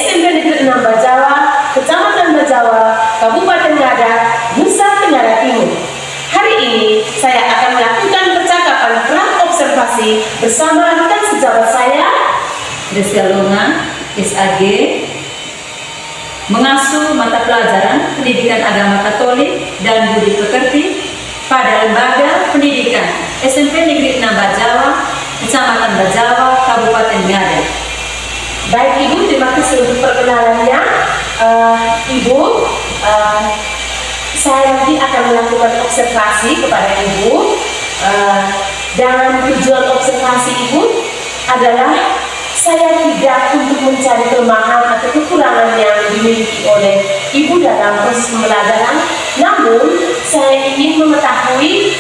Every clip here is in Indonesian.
SMP Negeri 6 Bajawa, Kecamatan Bajawa, Kabupaten Ngada, Nusa Tenggara Timur. Hari ini saya akan melakukan percakapan pra-observasi bersama rekan sejawat saya, Grecia Lunga, SAG, mengasuh mata pelajaran Pendidikan Agama Katolik dan Budi Pekerti pada Lembaga Pendidikan SMP Negeri 6 Bajawa, Kecamatan Bajawa, Kabupaten Ngada. Baik Ibu, terima kasih untuk perkenalannya. Ibu, saya nanti akan melakukan observasi kepada Ibu. Dan tujuan observasi Ibu adalah saya tidak untuk mencari kelemahan atau kekurangan yang dimiliki oleh Ibu dalam proses pembelajaran, namun saya ingin mengetahui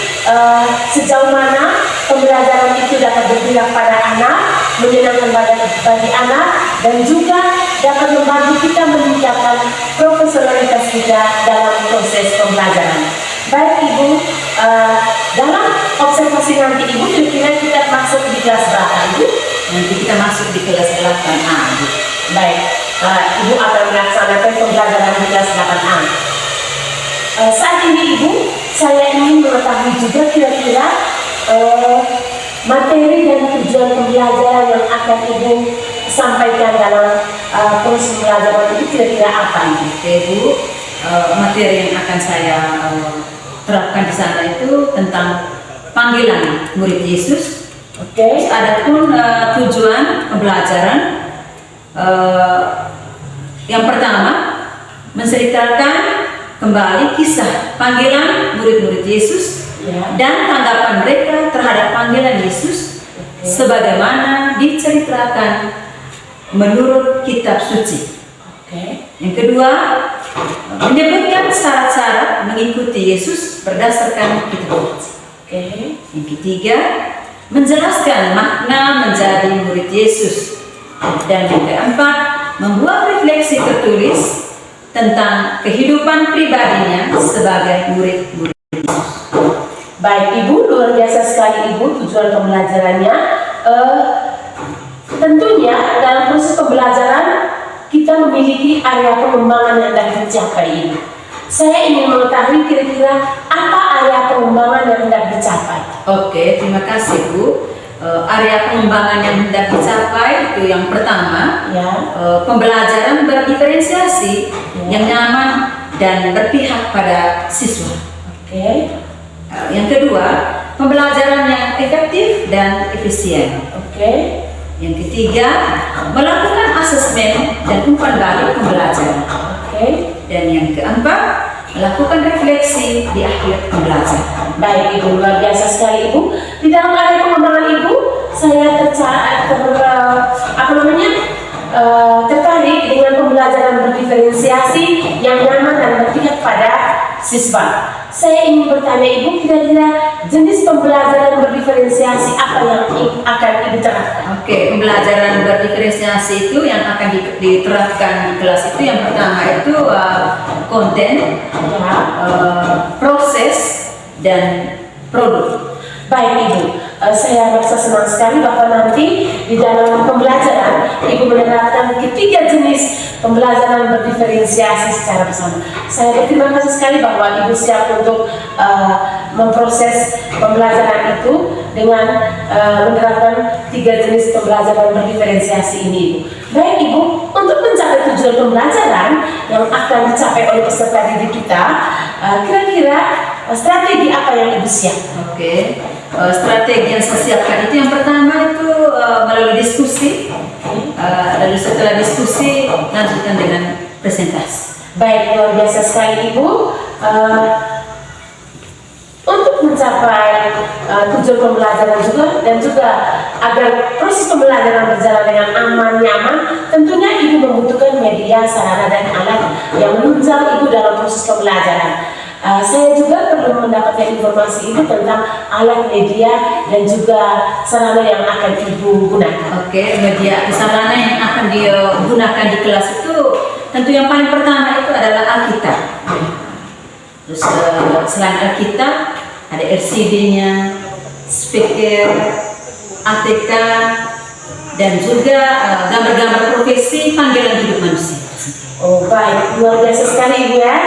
sejauh mana pembelajaran itu dapat berpihak pada anak, menyenangkan bagi anak, dan juga dapat membantu kita meningkatkan profesionalitas kita dalam proses pembelajaran. Baik Ibu, dalam observasi nanti Ibu, kira-kira kita masuk di kelas berapa Ibu? Nanti kita masuk di kelas 8A. Baik, Ibu akan melaksanakan pembelajaran di kelas 8A. Saat ini Ibu, saya ingin mengetahui juga kira-kira materi dan tujuan pembelajaran yang akan Ibu sampaikan dalam proses pembelajaran itu kira-kira apa Ibu? Oke Bu, materi yang akan saya terapkan di sana itu tentang panggilan murid Yesus. Oke. Adapun tujuan pembelajaran yang pertama menceritakan kembali kisah panggilan murid-murid Yesus dan tanggapan mereka terhadap panggilan Yesus sebagaimana diceritakan menurut kitab suci. Yang kedua, menyebutkan syarat-syarat mengikuti Yesus berdasarkan kitab suci. Yang ketiga, menjelaskan makna menjadi murid Yesus. Dan yang keempat, membuat refleksi tertulis tentang kehidupan pribadinya sebagai murid-murid Yesus. Baik Ibu, luar biasa sekali Ibu tujuan pembelajarannya. Tentunya dalam proses pembelajaran kita memiliki area pengembangan yang hendak dicapai Ibu. Saya ingin mengetahui kira-kira apa area pengembangan yang hendak dicapai. Oke, terima kasih Bu. Area pengembangan yang hendak dicapai itu yang pertama, pembelajaran berdiferensiasi yang nyaman dan berpihak pada siswa. Yang kedua, pembelajaran yang efektif dan efisien. Yang ketiga, melakukan asesmen dan umpan balik pembelajaran. Dan yang keempat, melakukan refleksi di akhir pembelajaran. Baik Ibu, luar biasa sekali Ibu. Di dalam area pengembangan Ibu, saya tertarik dengan pembelajaran berdiferensiasi yang nyaman dan berpihak pada siswa. Saya ingin bertanya Ibu, kira-kira jenis pembelajaran berdiferensiasi apa yang akan Ibu terapkan? Oke, pembelajaran berdiferensiasi itu yang akan diterapkan di kelas itu yang pertama itu konten, proses, dan produk. Baik Ibu, saya merasa senang sekali bahwa nanti di dalam pembelajaran Ibu menerapkan ketiga jenis pembelajaran berdiferensiasi secara bersama. Saya berterima kasih sekali bahwa Ibu siap untuk memproses pembelajaran itu dengan menerapkan tiga jenis pembelajaran berdiferensiasi ini Ibu. Baik Ibu, untuk mencapai tujuan pembelajaran yang akan dicapai oleh peserta didik kita, kira-kira strategi apa yang Ibu siap? Strategi yang saya siapkan itu yang pertama itu melalui diskusi, lalu setelah diskusi lanjutkan dengan presentasi. Baik, luar biasa sekali Ibu. Untuk mencapai tujuan pembelajaran dan juga agar proses pembelajaran berjalan dengan aman, nyaman, tentunya Ibu membutuhkan media, sarana, dan alat yang menunjang Ibu dalam proses pembelajaran. Saya juga perlu mendapatkan informasi Ibu tentang alat media dan juga sarana yang akan Ibu gunakan. Media sarana yang akan digunakan di kelas itu tentu yang paling pertama itu adalah Alkitab. Terus selain Alkitab ada RCD-nya, speaker, ATK, dan juga gambar-gambar profesi panggilan hidup manusia. Oh baik, luar biasa sekali Ibu ya.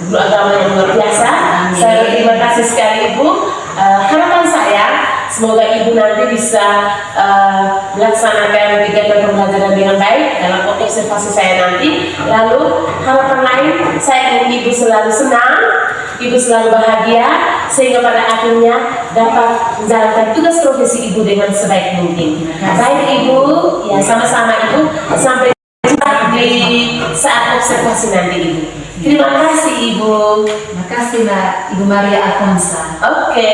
Guru agama yang luar biasa. Amin. Saya terima kasih sekali Ibu. Harapan saya semoga Ibu nanti bisa melaksanakan kegiatan pembelajaran dengan baik dalam observasi saya nanti. Lalu harapan lain saya ingin Ibu selalu senang, Ibu selalu bahagia, sehingga pada akhirnya dapat menjalankan tugas profesi Ibu dengan sebaik mungkin. Baik Ibu, ya sama-sama Ibu. Sampai jumpa di saat observasi nanti Ibu. Terima kasih Ibu. Terima kasih Mbak Ibu Maria Alfonsa. Oke.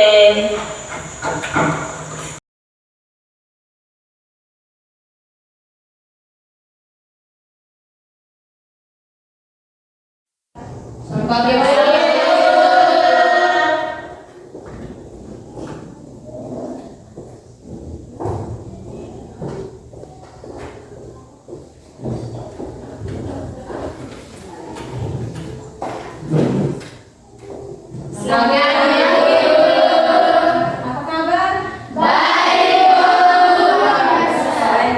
Apa kabar? Baik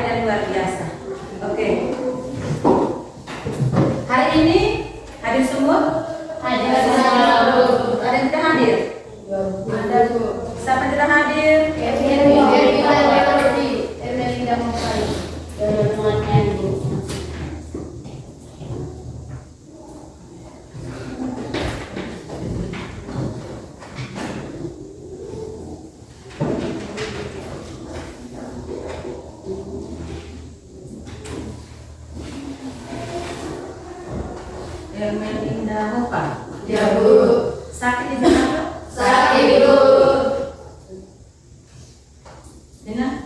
dan luar biasa. Oke. Hari ini hadir semua? Ada yang tidak hadir? Siapa yang tidak hadir? Ermen Indah Mopa. Ya Bu, Sakit di Jakarta? sakit Bu. Dengan?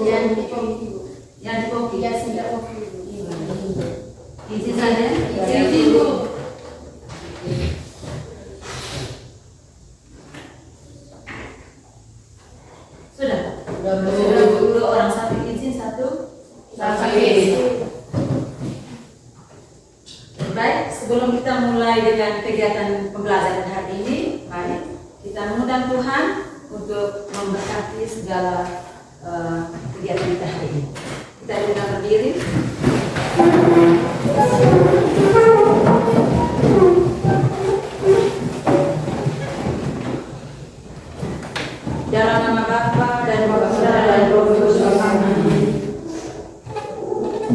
Yang di kopi Bu. Yang di kopi? Ya sudah kopi Bu. Izin saja? Izin Bu. Sudah? Sudah Bu. Sudah Bu. Dua orang sakit izin, satu Sakit. Baik, sebelum kita mulai dengan kegiatan pembelajaran hari ini, mari kita mengundang Tuhan untuk memberkati segala kegiatan kita hari ini. Kita dengan berdiri. Dalam nama Bapa dan Putra dan Roh Kudus. Amin.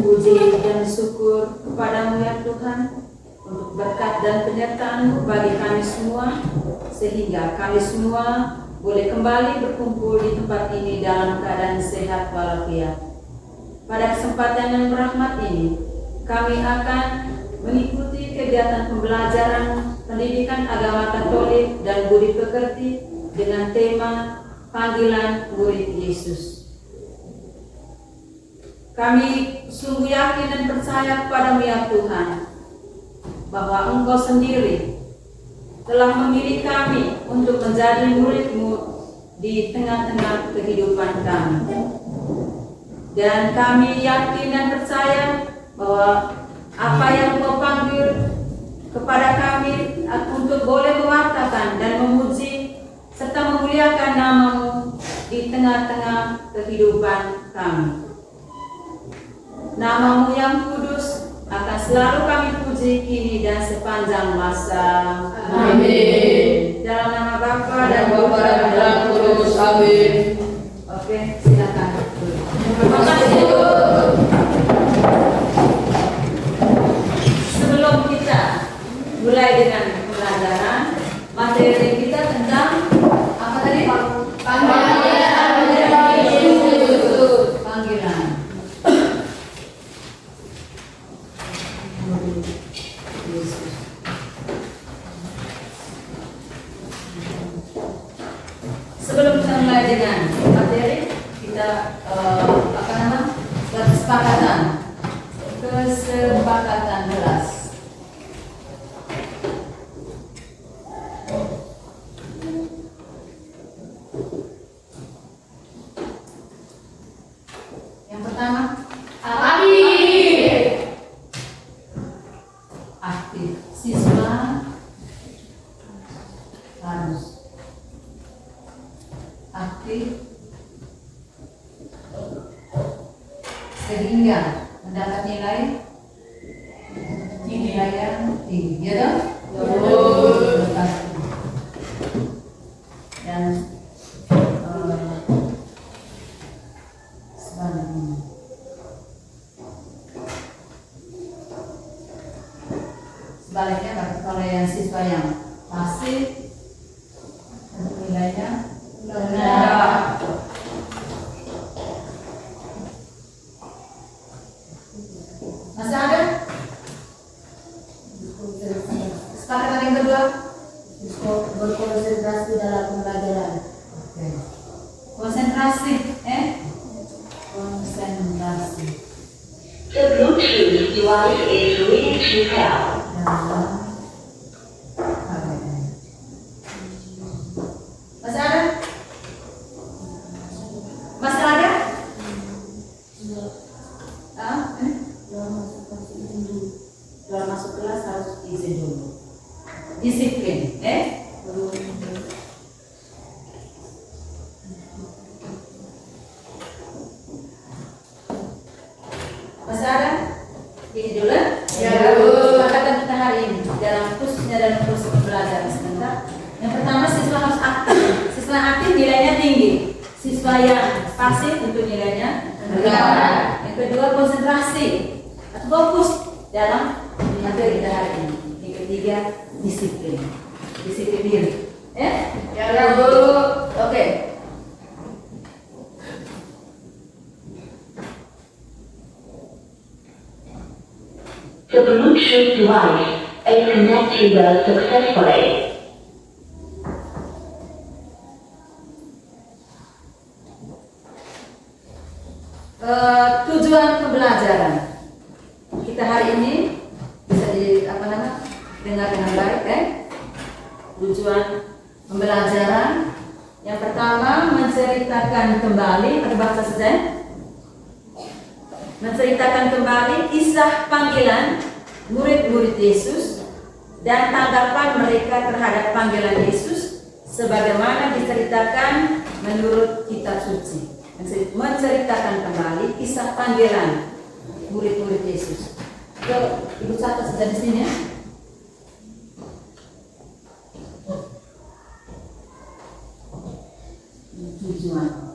Puji dan syukur kepadamu ya Tuhan untuk berkat dan penyertaan bagi kami semua, sehingga kami semua boleh kembali berkumpul di tempat ini dalam keadaan sehat walafiat. Pada kesempatan yang berahmat ini, kami akan mengikuti kegiatan pembelajaran pendidikan agama Katolik dan budi pekerti dengan tema panggilan murid Yesus. Kami sungguh yakin dan percaya kepadamu ya Tuhan, bahwa Engkau sendiri telah memilih kami untuk menjadi murid-Mu di tengah-tengah kehidupan kami. Dan kami yakin dan percaya bahwa apa yang Engkau panggil kepada kami untuk boleh mewartakan dan memuji serta memuliakan nama-Mu di tengah-tengah kehidupan kami. Nama-Mu yang kudus akan selalu kami puji kini dan sepanjang masa. Amin. Dalam nama Bapa dan Bapa dan Roh Kudus. Amin. Oke, silakan. Terima kasih Bu. Sebelum kita mulai dengan pembelajaran, materi kita tentang apa tadi? Panggilan Yesus. Panggilan. Yesus. Sebelum kita mulai dengan materi, kita kesepakatan kelas. Yang pertama, aktif. Siswa harus aktif sehingga mendapat nilai yang tinggi, ya dong? Dan sebaliknya kalau yang siswa yang pasif untuk nilainya rendah. Masih ada? Kesepakatan yang kedua? Berkonsentrasi dalam pembelajaran. Oke. Konsentrasi, konsentrasi. The Bluetooth device is ready to pair. Masih ada? Masih ada? Kalau masuk kelas harus izin dulu. Disiplin, Masih ada? Ini dulu. Ya, Bu. Kesepakatan kita hari ini khususnya dalam kursus pembelajaran sebentar. Yang pertama, siswa harus aktif. Siswa aktif nilainya tinggi. Siswa yang pasif untuk nilainya rendah. Yang kedua, konsentrasi atau fokus dalam materi kita hari ini. Yang ketiga, disiplin. Disiplin diri. Ya, Bu. Oke. The Bluetooth device is connected successfully. Tujuan pembelajaran kita hari ini bisa dengar dengan baik, Tujuan pembelajaran yang pertama menceritakan kembali, terbaca saja. Menceritakan kembali kisah panggilan murid-murid Yesus dan tanggapan mereka terhadap panggilan Yesus sebagaimana diceritakan menurut kitab suci. Menceritakan kembali kisah panggilan murid-murid Yesus. Ibu catat saja di sini, Tujuan.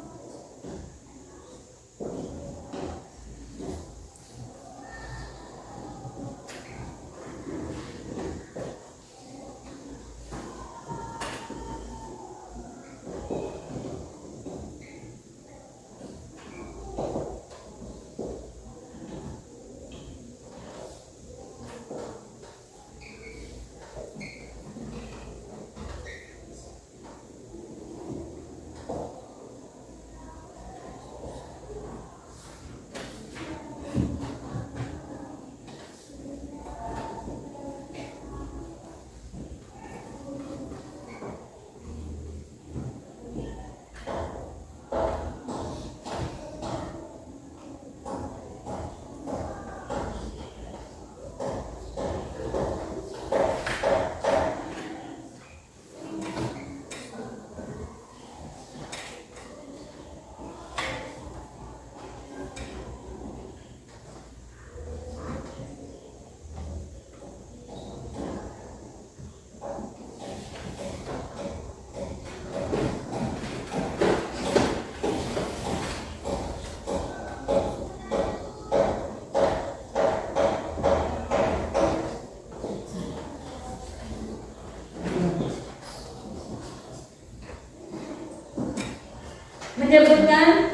Menyebutkan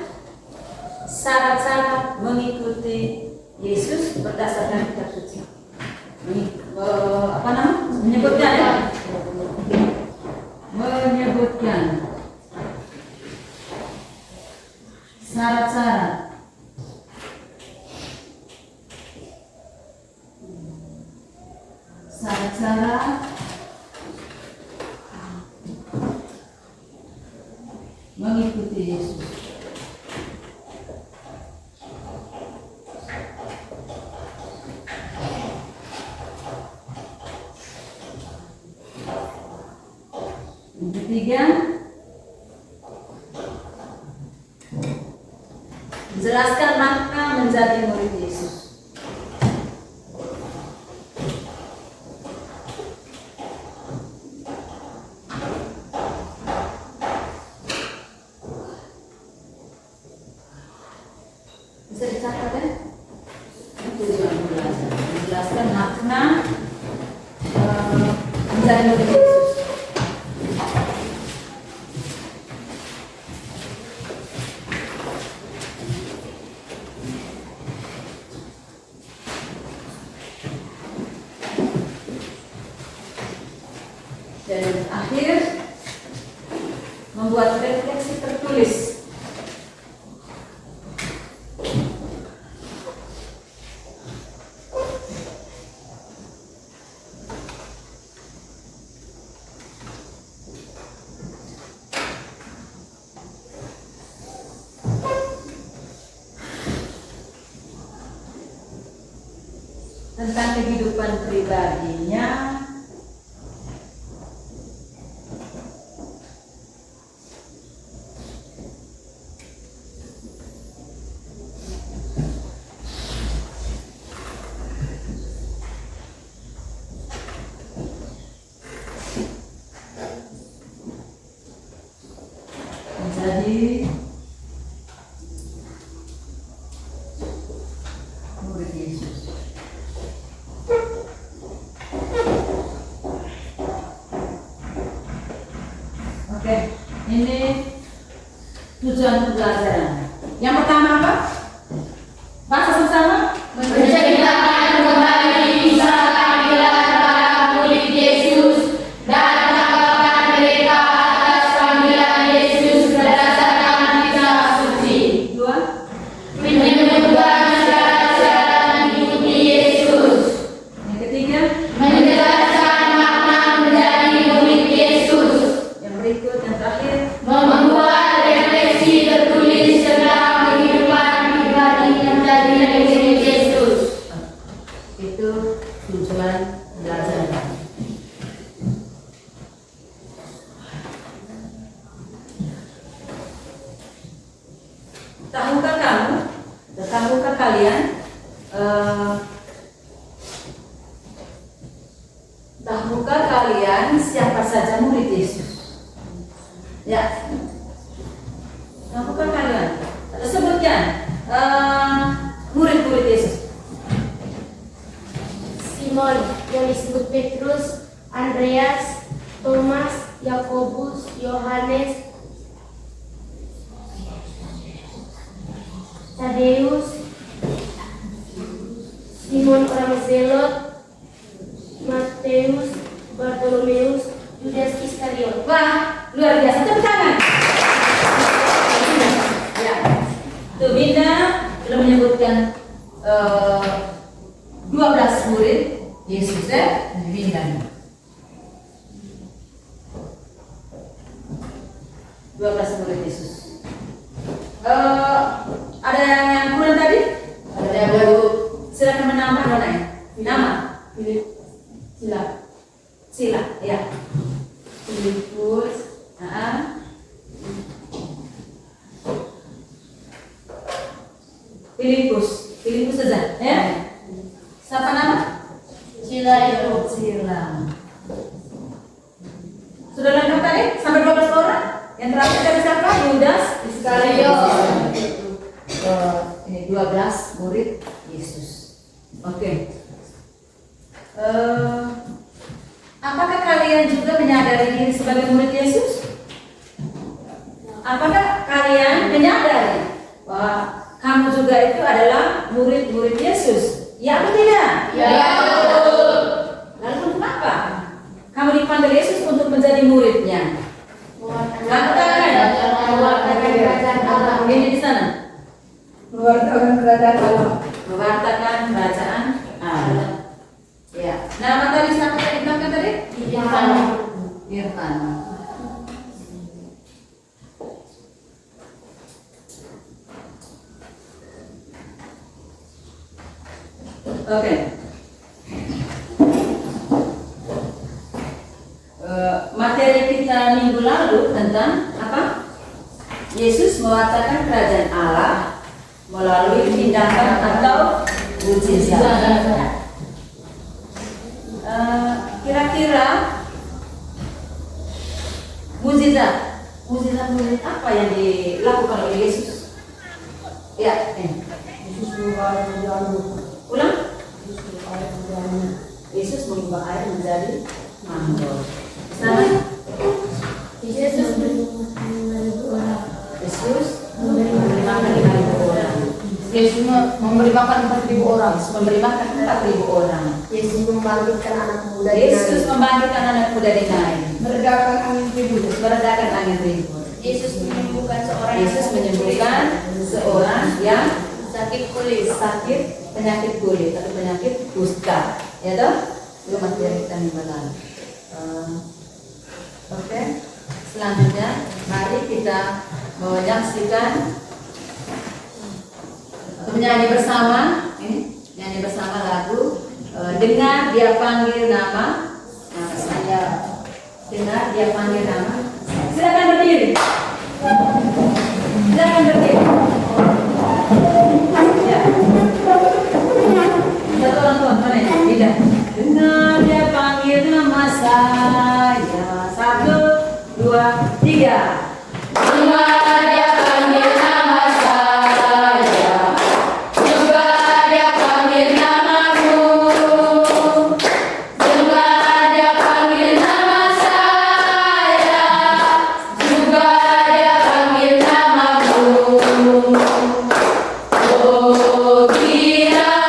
syarat-syarat mengikuti Yesus berdasarkan kitab suci. Menyebutkan ya? Menyebutkan syarat-syarat mengikuti Yesus. Yang ketiga, menjelaskan makna menjadi murid Yesus? Bisa dicatat ya? Tujuan belajar, menjelaskan makna menjadi murid Yesus. Dan akhir membuat refleksi tertulis. Tentang kehidupan pribadinya, menjadi murid Yesus. Oke, ini tujuan pembelajaran. Yang pertama apa? Bahasa sama-sama. Menceritakan kembali kisah panggilan para murid Yesus dan tanggapan mereka atas panggilan Yesus berdasarkan kitab suci. Dua. Menyebutkan syarat-syarat mengikuti Yesus. Yang ketiga. Menjelaskan makna menjadi murid Yesus. Yang berikut, yang terakhir. Membuat refleksi tertulis tentang kehidupan pribadi menjadi murid Yesus. Itu tujuan belajar. Tahukah kalian tahukah kalian siapa saja murid Yesus? Ya. Tahukah kalian? Sebutkan murid-murid Yesus. Simon yang disebut Petrus, Andreas, Thomas, Yakobus, Yohanes, Tadeus, Simon orang Zelot, Mateus, Bartolomeus, Yudas Iskariot. Wah, luar biasa. Tepuk tangan. Ya. Tuh, Binda sudah menyebutkan 12 murid Yesus ya, Binda. 12 murid Yesus. Ada yang kurang tadi? Ada baru. Silakan menambah mana ya? Nama? Sila, ya. Filipus, Filipus saja, ya. Siapa nama? Sila itu. Sila. Sudah lengkap tadi? Sampai 12 orang? Yang terakhir dari siapa? Yudas Iskariot. Ini 12 murid Yesus. Oke. Apakah kalian juga menyadari diri sebagai murid Yesus? Apakah kalian menyadari bahwa kamu juga itu adalah murid-murid Yesus? Ya atau tidak? Ya. Lalu kenapa kamu dipanggil Yesus untuk menjadi muridnya? Katakan. Kerajaan Allah. Ini di sana. Mewartakan kerajaan Allah. Mewartakan kerajaan Allah. Ya. Nama tadi siapa yang dibilangkan tadi? Irfan. Oke. Materi kita minggu lalu tentang apa? Yesus mewartakan kerajaan Allah melalui tindakan atau mukjizat. Kira-kira mukjizat apa yang dilakukan oleh Yesus? Ya, Yesus mengubah air menjadi ulang. Yesus mengubah air menjadi mangkok. Sana. Yesus memberi orang. Yesus memberi makan 5.000 orang. Yesus memberi makan 4.000 orang. Yesus memberi makan 4.000 orang. Yesus membangkitkan anak muda. Yesus membangkitkan anak muda di Nain. Meredakan angin ribut. Meredakan angin ribut. Yesus menyembuhkan seorang Yesus menyembuhkan seorang yang sakit kulit. sakit penyakit kulit atau penyakit kusta, ya toh? Itu materi kita minggu lalu. Oke. Selanjutnya, mari kita menyaksikan atau menyanyi bersama. Ini nyanyi bersama lagu Dengar Dia Panggil Nama Saya. Dengar Dia Panggil Nama. Silakan berdiri. Silakan berdiri. Ya. Satu orang tua mana ya? Tidak. Dengar Dia panggil nama saya. 1, 2, 3. Dengar Dia panggil nama saya, juga Dia panggil namamu. Dengar Dia panggil nama saya, juga Dia panggil namamu. Oh kiranya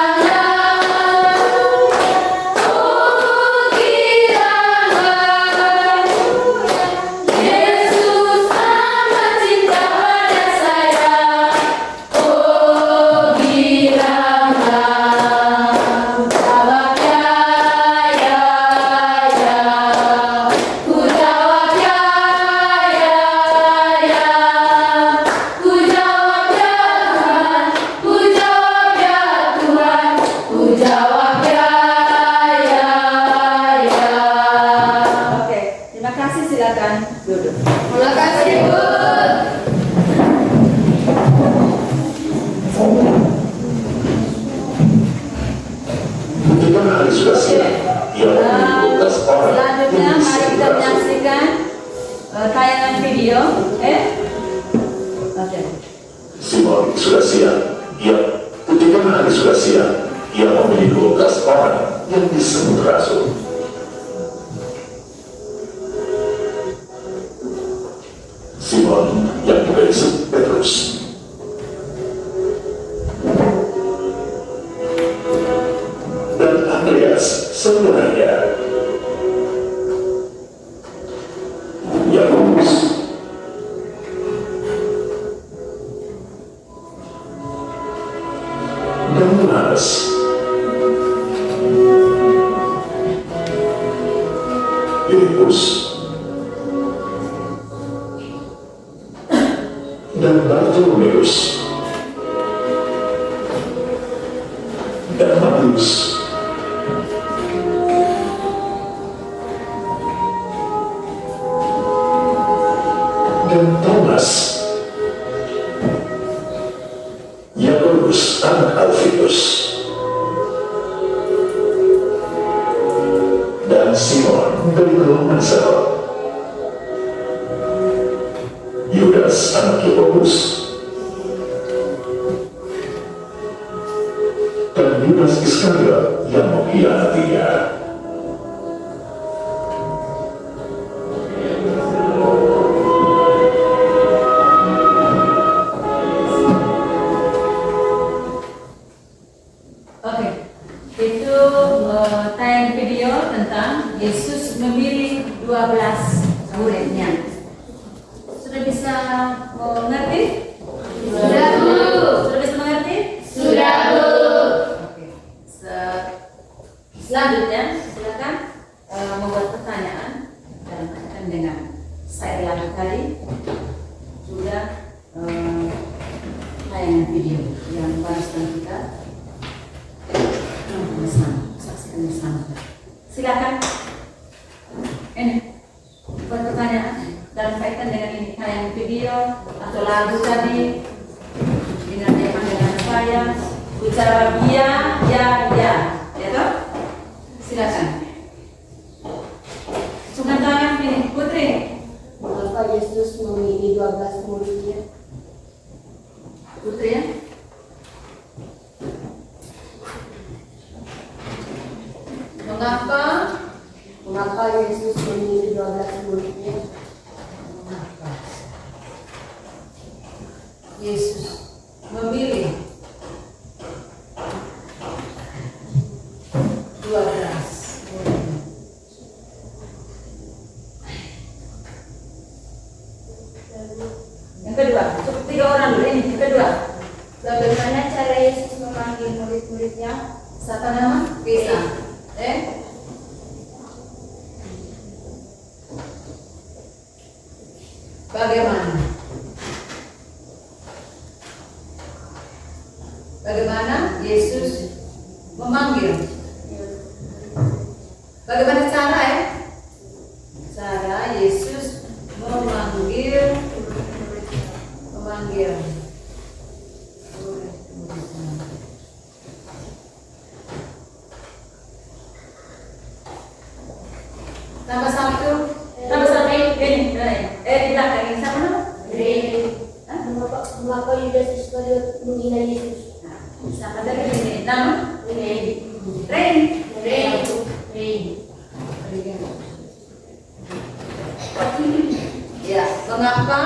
Yesus amat cinta pada saya. Oh kiranya jawab ya, ku jawab ya, ku jawab ya Tuhan, ku jawab ya Tuhan, ku jawab ya. Oke, terima kasih, silakan duduk. Terima kasih, Bu. Ketika hari sudah siang, ia memiliki 12 orang Selanjutnya yang mari kita berasal. menyaksikan tayangan video. Oke. Simon sudah siang. Ketika hari sudah siang, ia memiliki 12 orang yang disebut rasul. Simon yang juga disebut Petrus, dan Andreas saudaranya, Yakobus, dan Yohanes, Filipus, dan Bartolomeus, dan Matius, dan Thomas, Yakobus anak Alfius, dan Simon dari golongan Zelot, Yudas anak Yakobus, dan Yudas Iskariot yang mengkhianatinya. Oke, itu tayang video tentang Yesus memilih 12 muridnya. Sudah bisa mengerti? Sudah, Bu. Sudah bisa mengerti? Sudah, Bu. Oke. Selanjutnya, silakan membuat pertanyaan dalam kaitan dengan saya lagu tadi. Sudah tayangan video yang barusan kita bersama, saksikan bersama. Silakan. Ini buat pertanyaan dalam kaitan dengan ini tayangan video atau lagu tadi dengan tema dengan saya, ku jawab ya, ya. Ya toh? Silakan. Cuma tangan ini, Putri. Mengapa Yesus memilih 12 muridnya? Putri ya. Mengapa Yesus memilih 12 muridnya? Yesus memilih 12. Yang kedua, cukup 3 orang dulu ini. Yang kedua, Bagaimana cara Yesus memanggil murid-muridnya? siapa nama? Kisah. Bagaimana Yesus memanggil? Bagaimana cara ya? Cara Yesus memanggil. Tambah satu ini, di belakang ini sama nama? Mengapa Yudas Iskariot menghina Yesus? Sama dari ini, nama? Ren. Ya, mengapa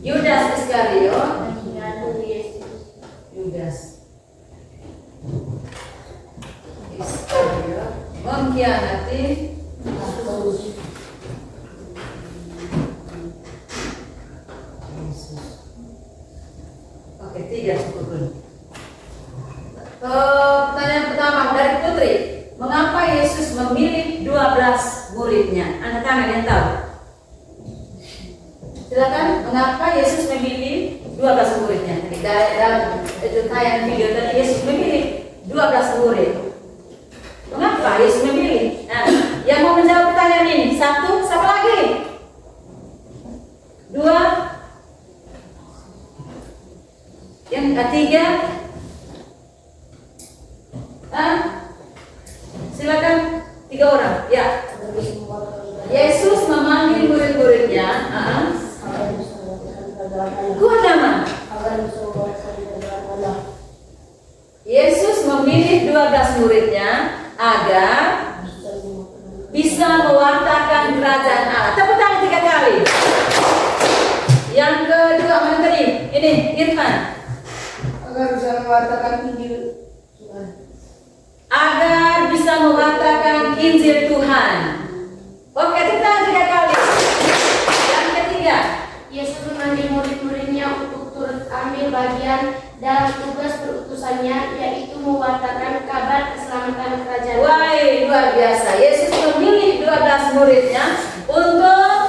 Yudas Iskariot mengkhianati Yesus? Oke, 3 cukup dulu. Pertanyaan pertama dari Putri, mengapa Yesus memilih 12 muridnya? Angkat tangan yang tahu. Silakan, mengapa Yesus memilih 12 muridnya? Dalam itu tayangan video tadi Yesus memilih 12 murid. Mengapa Yesus memilih? Nah, yang mau menjawab pertanyaan ini, 1, siapa lagi? 2, yang ketiga, silakan 3 orang. Ya, Yesus memanggil murid-muridnya. Kuat nama. Yesus memilih 12 muridnya agar bisa mewartakan kerajaan Allah. Tepuk tangan 3 kali. Yang kedua mana tadi? Ini Irfan. Agar bisa mewartakan Injil Tuhan. Agar bisa mewartakan Injil Tuhan. Oke, tepuk tangan 3 kali. Yang ketiga, Yesus memanggil murid-muridnya untuk turut ambil bagian dalam tugas perutusannya, yaitu mewartakan kabar keselamatan kerajaan. wah, luar biasa. Yesus memilih 12 muridnya untuk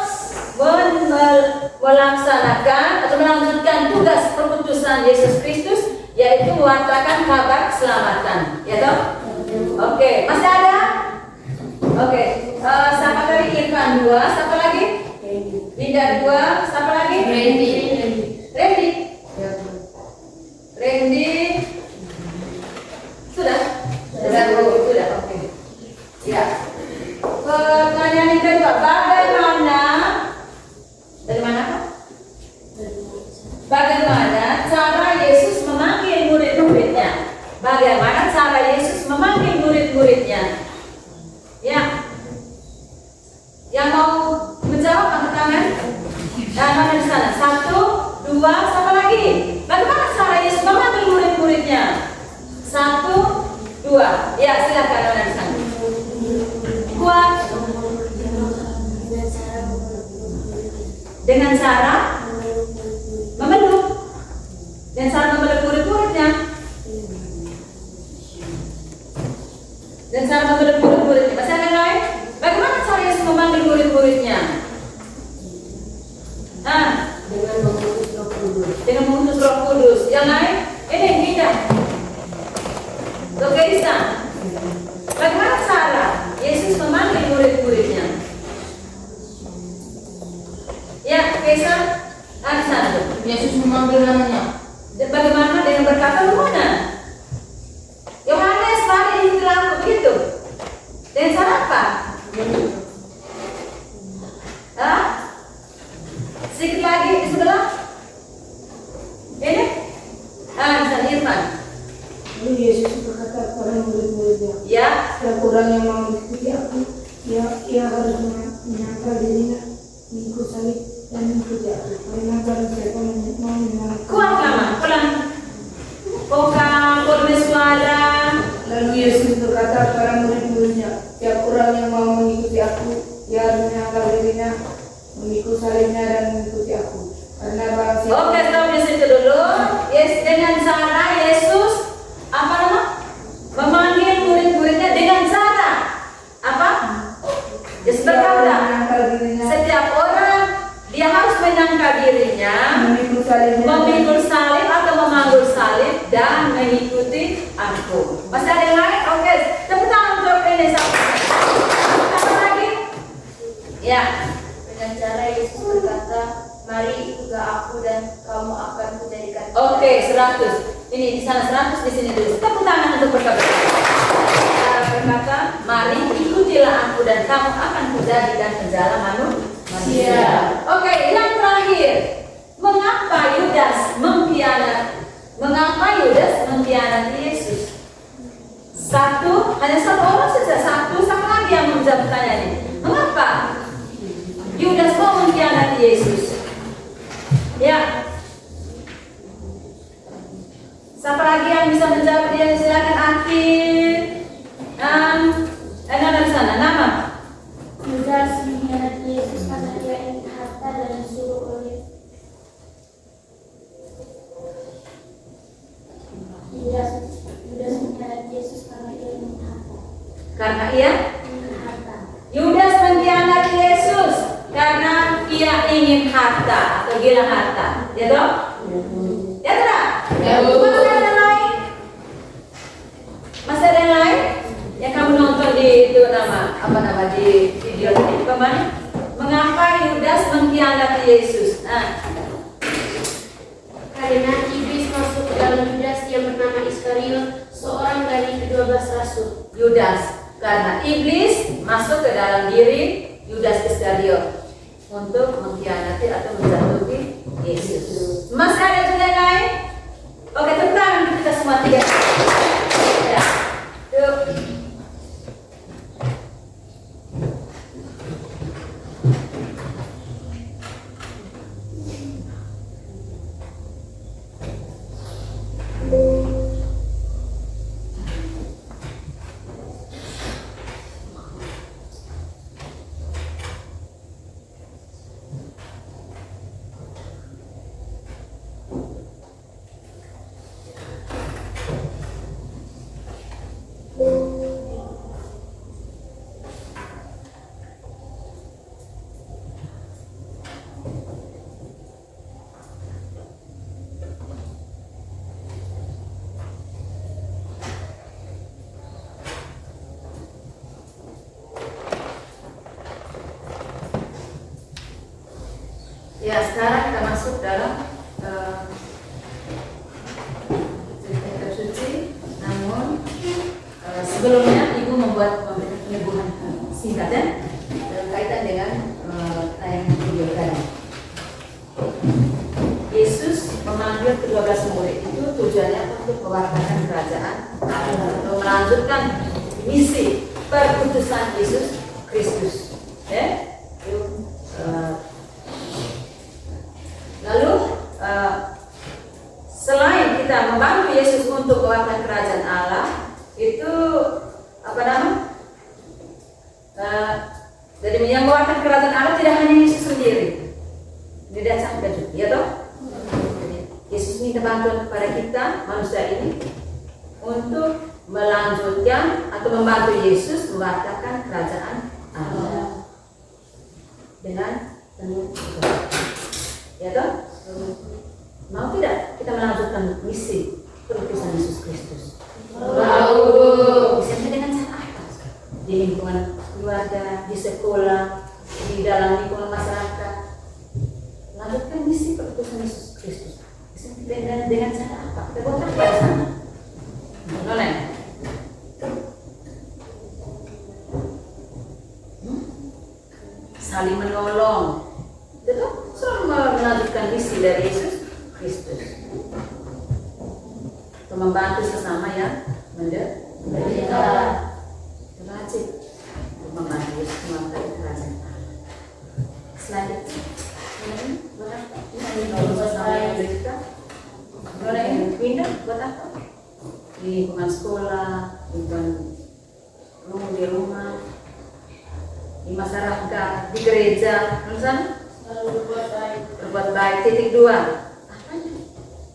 melaksanakan atau melanjutkan tugas perutusan Yesus Kristus, yaitu mewartakan kabar keselamatan. Ya toh? Oke, masih ada? Oke, siapa tadi? Irfan 2, siapa lagi? Linda 2, siapa lagi? Randy. Sudah? Sudah, oke. Ya. Pertanyaan yang kedua, bagaimana cara Yesus memanggil murid-muridnya? Bagaimana cara Yesus memanggil murid-muridnya? Ya. Yang mau menjawab angkat tangan? Dan mana di sana? 1, 2, siapa lagi? Bagaimana cara Yesus memanggil murid-muridnya? 1, 2. Ya, silakan mana di sana? Kuat. Dengan cara memeluk. Dan cara memeluk murid-muridnya. Dan cara memeluk murid-muridnya. Masih ada yang lain? Bagaimana cara Yesus memanggil murid-muridnya? Dengan mengutus Roh Kudus. Yang lain? Ini Dinda. Logaisa. Bagaimana cara Yesus memanggil murid-muridnya? Ya, Kaisa. Di sana. Yesus Bagaimana dengan berkata lu mana? Yohanes mari ikutilah aku begitu. Dengan cara apa? Hah? Sedikit lagi di sebelah. Ini? Misalnya Irfan. Lalu Yesus berkata kepada murid-muridnya, Ya. setiap orang yang mau mengikuti aku, ia harus menyangkal dirinya, mengikut salib dan mengikuti aku. Karena barang siapa mau menyangkal. Kuat lama, pelan. Vokal, volume suara. Lalu Yesus berkata kepada murid-muridnya, setiap orang yang mau mengikuti aku, ia harus menyangkal dirinya, mengikut salibnya dan mengikuti aku. Karena barang siapa. Oke, stop di situ dulu. Yes, dengan cara Yesus apa nama? Memanggil murid-muridnya dengan cara apa? Yesus berkata, setiap orang dia harus menyangkal dirinya, memikul salib atau memanggul salib dan mengikuti aku. Masih ada yang lain? Oke, tepuk tangan untuk ini apa lagi? Ya. Dengan cara Yesus berkata, mari ikutlah aku dan kamu akan kujadikan. Oke, 100. Ini di sana 100, di sini dulu. Tepuk tangan untuk berkata. Berkata, mari ikutilah aku dan kamu akan kujadikan penjala manusia. Oke, yang terakhir. Mengapa Yudas mengkhianati Yesus? Hanya satu orang saja. Siapa lagi yang menjawab pertanyaan ini? Mengapa Yudas mau mengkhianati Yesus? Ya. Siapa lagi yang bisa menjawab dia? Silakan Akil. Ada di sana. Nama? Yudas mengkhianati Yesus karena dia ingin harta dan disuruh oleh Yudas mengkhianati Yesus karena dia ingin harta. Karena ia Ingin harta. Yudas mengkhianati Yesus karena ia ingin harta atau gila harta. Ya toh? Ya tidak? Masih ada yang lain? Masih ada yang lain? Yang kamu nonton di itu di video ini kemana? Mengapa Yudas mengkhianati Yesus? Karena iblis masuk ke dalam Yudas yang bernama Iskariot, seorang dari ke-12 rasul. Yudas, karena iblis masuk ke dalam diri Yudas Iskariot untuk mengkhianati atau menjatuhi Yesus. Masih ada juga yang lain? Oke, tepuk tangan kita semua tiga. Ya. Yuk. Ya, sekarang kita masuk dalam cerita suci. Namun sebelumnya Ibu memberikan penyembuhan singkat ya, dalam kaitan dengan tayangan video tadi. Yesus memanggil ke-12 murid itu tujuannya untuk mewartakan kerajaan atau melanjutkan misi perutusan Yesus Kristus. Ya. Lalu selain kita membantu Yesus untuk mewartakan kerajaan Allah, itu jadi yang mewartakan kerajaan Allah tidak hanya Yesus sendiri. Ini datang juga, ya toh? Jadi, Yesus minta bantuan kepada kita manusia ini untuk melanjutkan atau membantu Yesus mewartakan kerajaan Allah dengan penuh kebenaran. Ya toh? Mau tidak kita melanjutkan misi perutusan Yesus Kristus? Mau. Misalnya dengan cara apa? Di lingkungan keluarga, di sekolah, di dalam lingkungan masyarakat. Lanjutkan misi perutusan Yesus Kristus. Misalnya dengan cara apa? Kita buat apa di sana? Noleh. Saling menolong. Itu selalu melanjutkan misi dari Yesus Kristus. Untuk membantu sesama yang menderita. Wajib untuk membantu membantu kerajaan Allah. Selanjutnya, ini kalau sesama yang menderita, boleh pindah buat apa? Di lingkungan sekolah, lingkungan di rumah, di masyarakat, di gereja, berbuat baik. Titik 2. Apa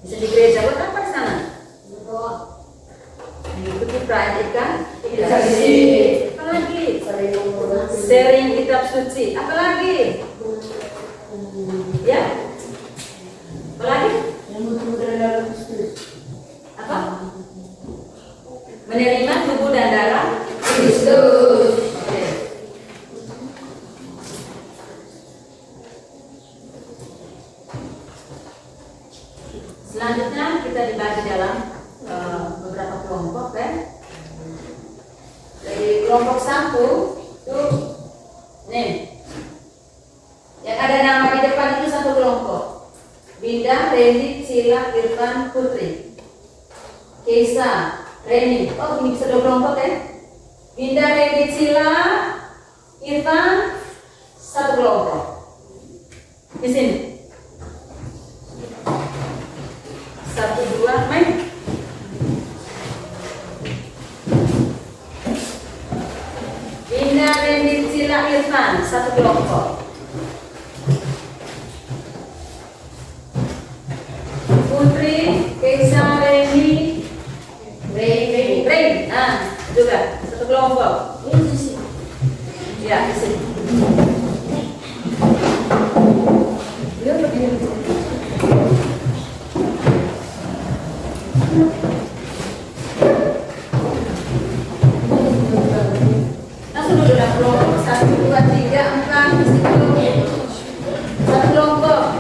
bisa di gereja buat apa di sana? Mengikuti perayaan apalagi sharing kitab suci, apalagi ya, apalagi apa? Menerima tubuh dan darah Kristus. Oke. Selanjutnya kita dibagi dalam beberapa kelompok kan. Dari kelompok 1 tuh nih yang ada nama di depan itu satu kelompok. Binda, Reni, Cila, Irfan, Putri, Keisa, Reni. Oh, ini bisa 2 kelompok ya. Binda, Reni, Cila, Irfan, satu kelompok. Di sini. 1, 2, main. Binda, Reni, Cila, Irfan, satu kelompok. Putri, Keisa, Reni, Rain, juga satu kelompok. Ya, di sini. Langsung dulu dalam kelompok 1, 2, 3, 4, di situ. Satu kelompok.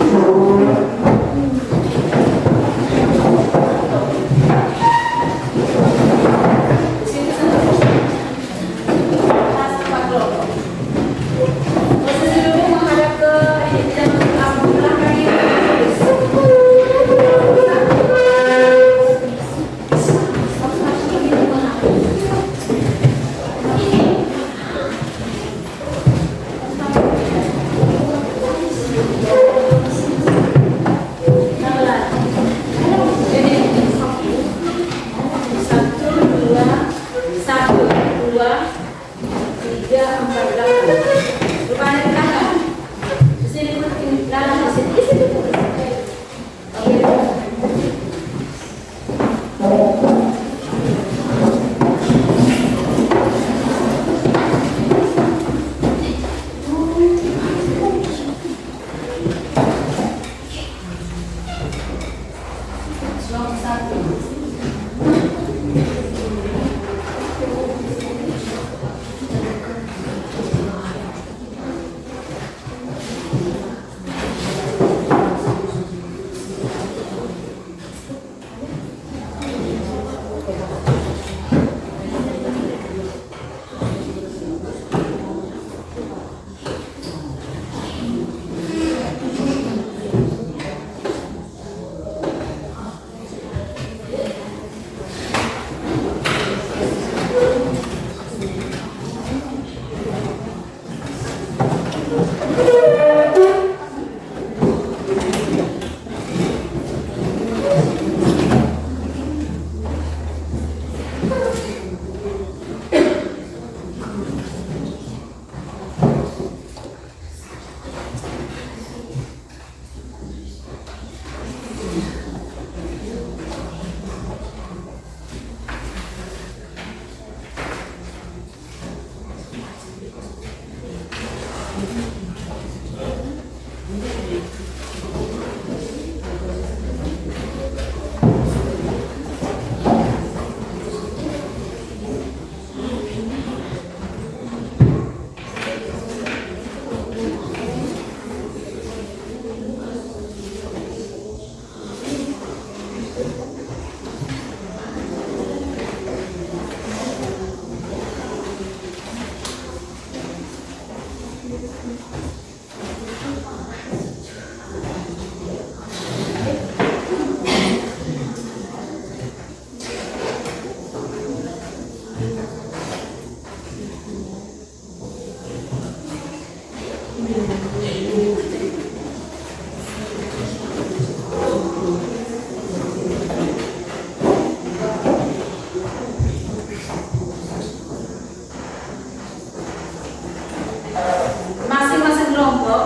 Masing-masing kelompok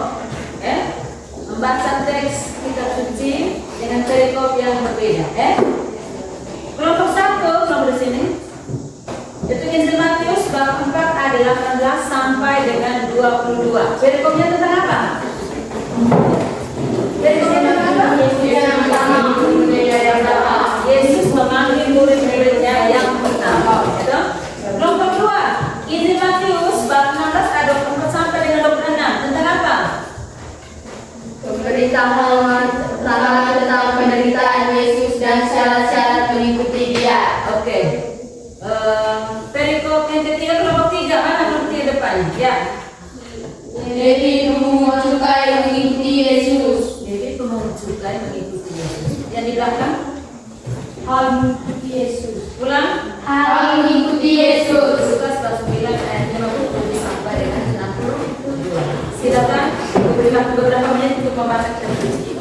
membaca teks kitab suci dengan perikop yang berbeda. Kelompok 1, kelompok di sini, itu Injil Matius bab 4 ayat 18 sampai dengan 22. Perikopnya tentang apa? Perikopnya tentang apa? Yesus memanggil murid-muridnya yang pertama. Kelompok 2, Injil Matius bab 16 ayat 24 sampai dengan 26. Tentang apa? Pemberitahuan tentang penderitaan Yesus dan syarat-syarat mengikuti Dia. Oke. Perikop yang ketiga, kelompok 3. Mana kelompok 3 depannya? Ya. Jadi pemungut cukai mengikuti Yesus. Jadi pemungut cukai mengikuti Yesus. Yang di belakang? Hal mengikuti Yesus. Ulang. Hal mengikuti Yesus. Lukas bab 9 ayat 50 sampai dengan 62. Silakan beri waktu beberapa menit untuk membaca kitab suci.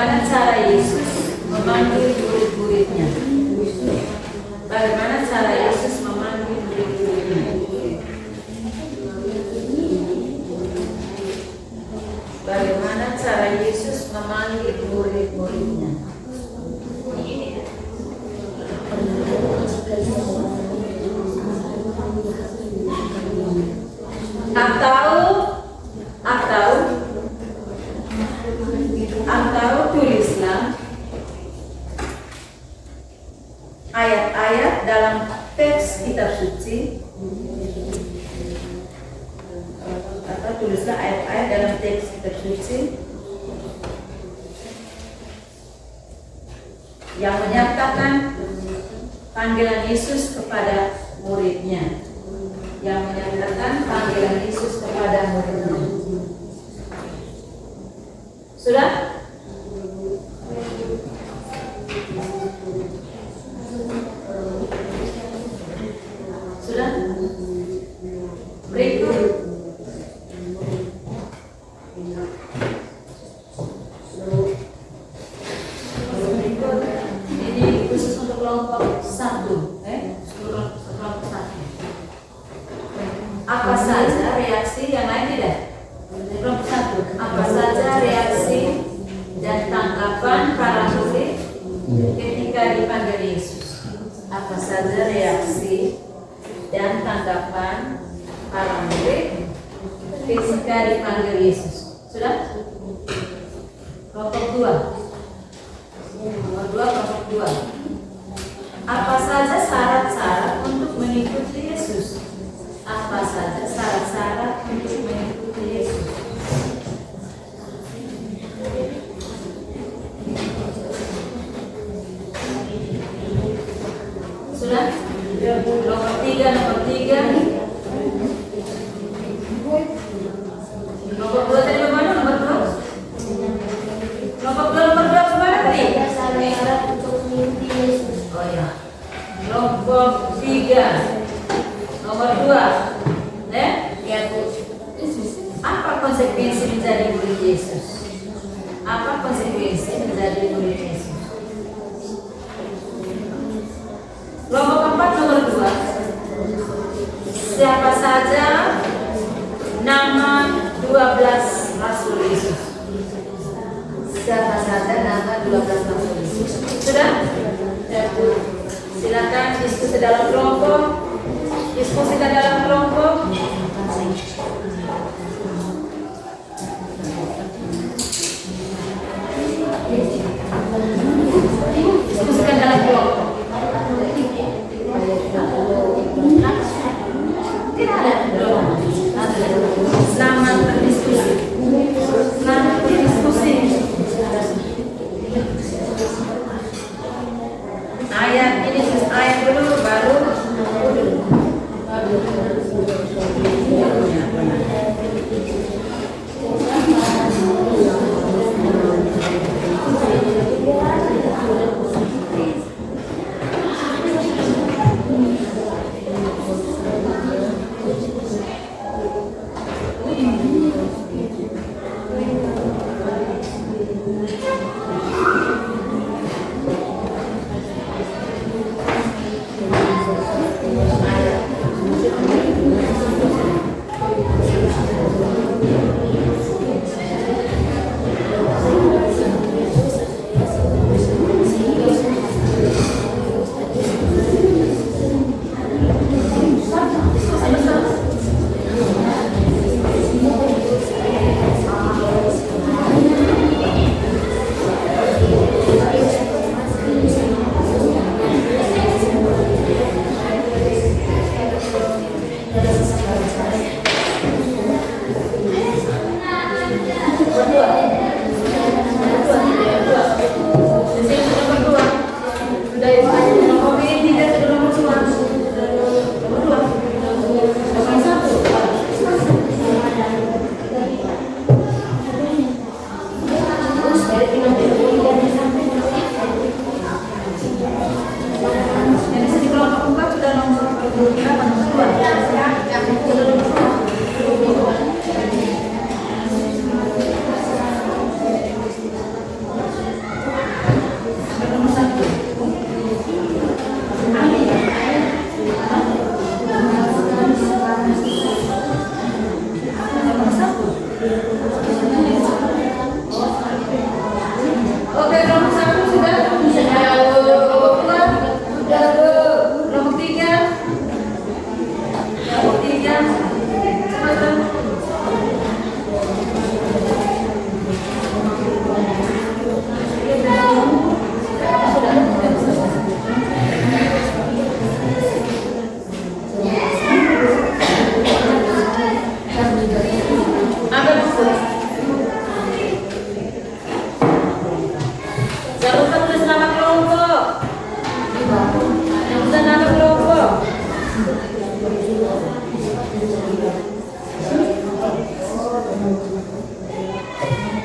Bagaimana cara Yesus memanggil murid-muridnya? Bagaimana cara Yesus memanggil murid-muridnya? Bagaimana cara Yesus memanggil murid-muridnya? Atau tulislah ayat-ayat dalam teks kitab suci, atau tulislah ayat-ayat dalam teks kitab suci yang menyatakan panggilan Yesus kepada muridnya, yang menyatakan panggilan Yesus kepada muridnya. Sudah? Sudah? Berikut ini khusus untuk kelompok 1, kelompok 1. Apa saja reaksi yang lain tidak? Kelompok 1. Apa saja reaksi dan tanggapan para murid ketika dipanggil Yesus? Apa saja reaksi dan tanggapan para murid ketika dipanggil Yesus? Sudah? Kelompok 2. Nomor 2, kelompok 2. Apa saja syarat-syarat untuk mengikuti Yesus? Apa saja syarat-syarat untuk mengikuti Yesus? Sudah? Nomor 3. Nomor 2 tadi bagaimana? Nomor 2? Nomor 2 kemana tadi? Syarat untuk mengikuti Yesus. Oh ya. Kelompok 3. Nomor 2. Ya, Bu. Apa konsekuensi menjadi murid Yesus? Apa konsekuensi menjadi murid Yesus? Kelompok 4 nomor 2. Siapa saja nama 12 Rasul Yesus? Siapa saja nama 12 Rasul Yesus? Sudah? Ya, Bu. Silakan diskusi dalam kelompok. Diskusikan dalam kelompok. Diskusikan dalam kelompok. Tidak ada. Selamat berdiskusi. Selamat berdiskusi. Ayat ini ayat dulu baru. Jangan lupa tulis nama kelompok. Tulis nama kelompok.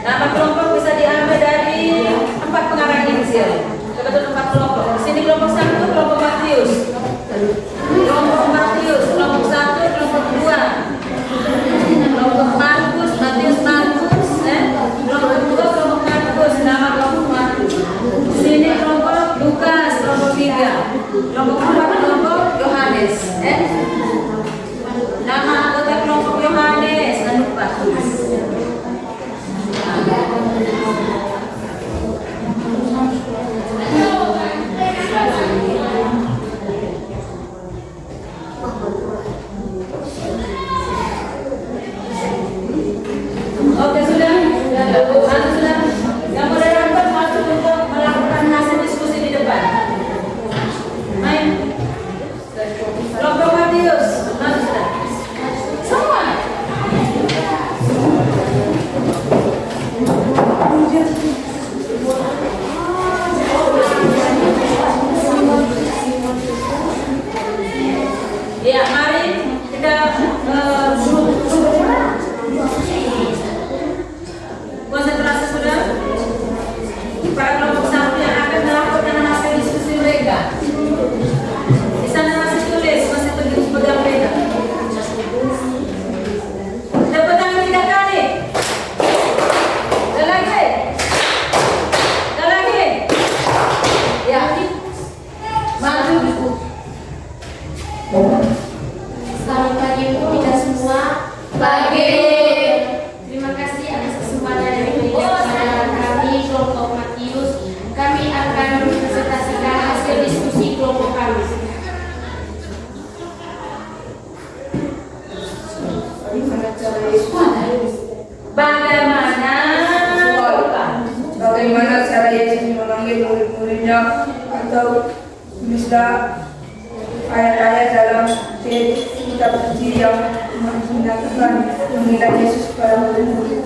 Nama kelompok bisa diambil dari 4 pengarang inisial. Kebetulan 4 kelompok. Di sini kelompok 1, kelompok Matius. Kelompok Matius, kelompok 1, kelompok 2. Kelompok Markus, Matius Markus, kelompok 2, kelompok Markus, nama kelompok Markus. Di sini kelompok Lukas, kelompok 3. Kelompok 4, kelompok Yohanes. Nama anggota kelompok Yohanes, jangan lupa. Oke, sudah. Sudah. Yang moderator masuk untuk melakukan hasil diskusi di depan. Main. Kelompok Matius, masuk sudah. Semua. Ya, mari kita konsentrasi sudah. Para kelompok 1 yang akan melakukan hasil diskusi mereka. Di sana masih tulis, masih pegang pena. Tepuk tangan 3 kali. Dan lagi. Dan lagi. Ya. Maju. Selamat pagi untuk kita semua. Pagi. Terima kasih atas kesempatan yang diberikan kepada kami kelompok Matius. Kami akan mempresentasikan hasil diskusi kelompok kami. Bagaimana cara Yesus memanggil murid-muridnya atau misal ayat-ayat dalam kitab suci yang menggunakan panggilan Yesus kepada murid-murid.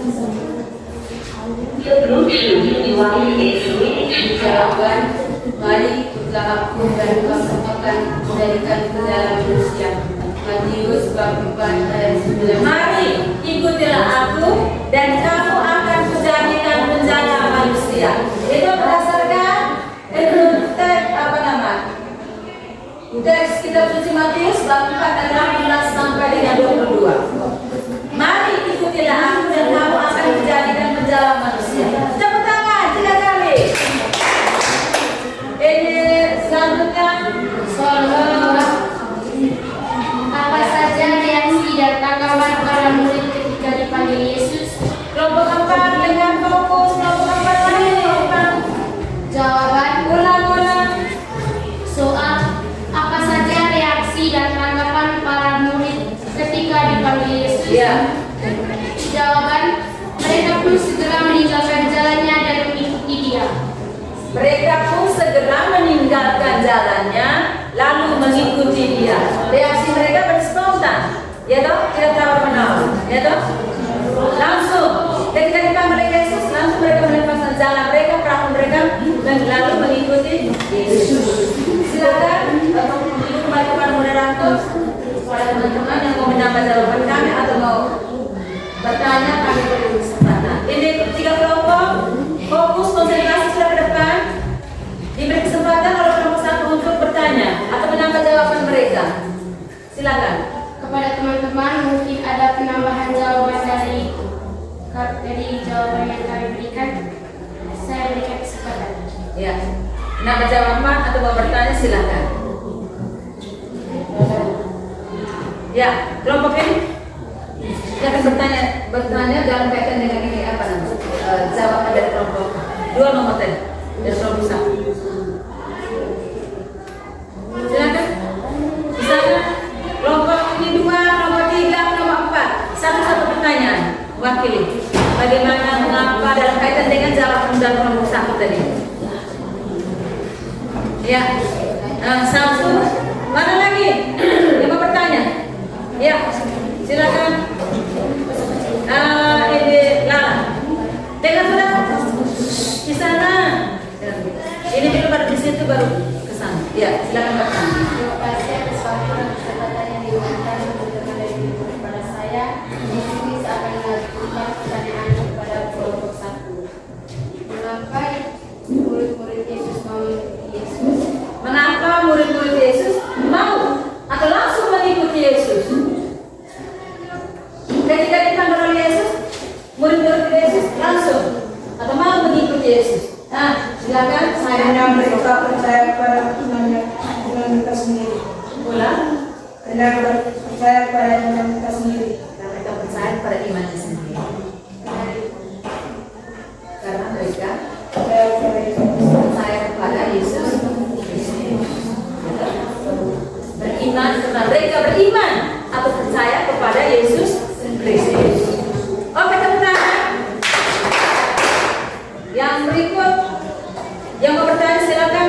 The Bluetooth device is ready to Jawaban, mari ikutlah aku dan kesempatan menjadikan ke dalam manusia. Matius bab 4 ayat 9. Mari ikutilah aku dan kamu akan kujadikan menjadi manusia. Itu berdasarkan teks teks kitab suci Matius bab 4 ayat 16 sampai dengan 22. Mari ikutilah aku dan kamu akan kujadikan menjadi manusia. Tepuk tangan 3 kali. Ini selanjutnya soal Apa saja reaksi dan tanggapan para murid ketika dipanggil Yesus? kelompok 4 dengan fokus kelompok 4 lagi. Jawaban. Ulang-ulang. Soal apa saja reaksi dan tanggapan para murid ketika dipanggil Yesus? Ya. Jawaban. Mereka pun segera meninggalkan jalannya dan mengikuti Dia. Mereka pun segera meninggalkan jalannya lalu mengikuti Dia. Reaksi mereka berspontan, ya toh, tidak tawar-menawar, ya toh. Langsung ketika dipanggil oleh Yesus, langsung mereka melepaskan jalan mereka, perahu mereka, dan lalu mengikuti Yesus. Silakan kembali kepada moderator, kepada teman-teman yang mau menambah jawaban kami atau mau bertanya, kami beri kesempatan. Ini 3 kelompok, fokus konsentrasi sudah ke depan. Diberi kesempatan oleh kelompok 1 untuk bertanya atau menambah jawaban mereka. Silakan. Kepada teman-teman mungkin ada penambahan jawaban dari jawaban yang kami berikan. Saya berikan kesempatan. Ya, menambah jawaban atau mau bertanya silakan. Ya, kelompok ini silakan bertanya dalam kaitan dengan ini apa namanya? Jawaban dari kelompok 2 nomor tadi dari kelompok 1. Silakan. Di sana kelompok ini 2, kelompok 3, kelompok 4. Satu-satu pertanyaan. Wakili. Bagaimana mengapa dalam kaitan dengan jawaban dari kelompok 1 tadi? Ya. Satu. Mana lagi? Yang mau bertanya? Ya. Silakan. Ini Lala. Dengar sudah? Di sana. Ini dulu baru di situ baru ke sana. Ya, silakan Mbak Tani. Terima kasih atas waktu dan kesempatan yang diberikan untuk berkenan dari ibu kepada saya. Di sini saya akan mengajukan pertanyaan kepada kelompok 1. Mengapa murid-murid Yesus mau mengikuti Yesus? Mengapa murid-murid Yesus mau atau langsung mengikuti Yesus? Ketika dipanggil oleh Yesus, murid-murid Yesus langsung atau mau mengikuti Yesus? Nah, silakan. Karena mereka percaya pada Tuhan mereka sendiri. Ulang. Karena percaya pada Tuhan mereka sendiri. Karena mereka percaya pada imannya sendiri. Karena mereka Percaya pada Yesus. percaya kepada Yesus. Beriman karena mereka beriman atau percaya kepada Yesus Kristus. Oke, tepuk tangan. Yang berikut, yang mau bertanya silakan.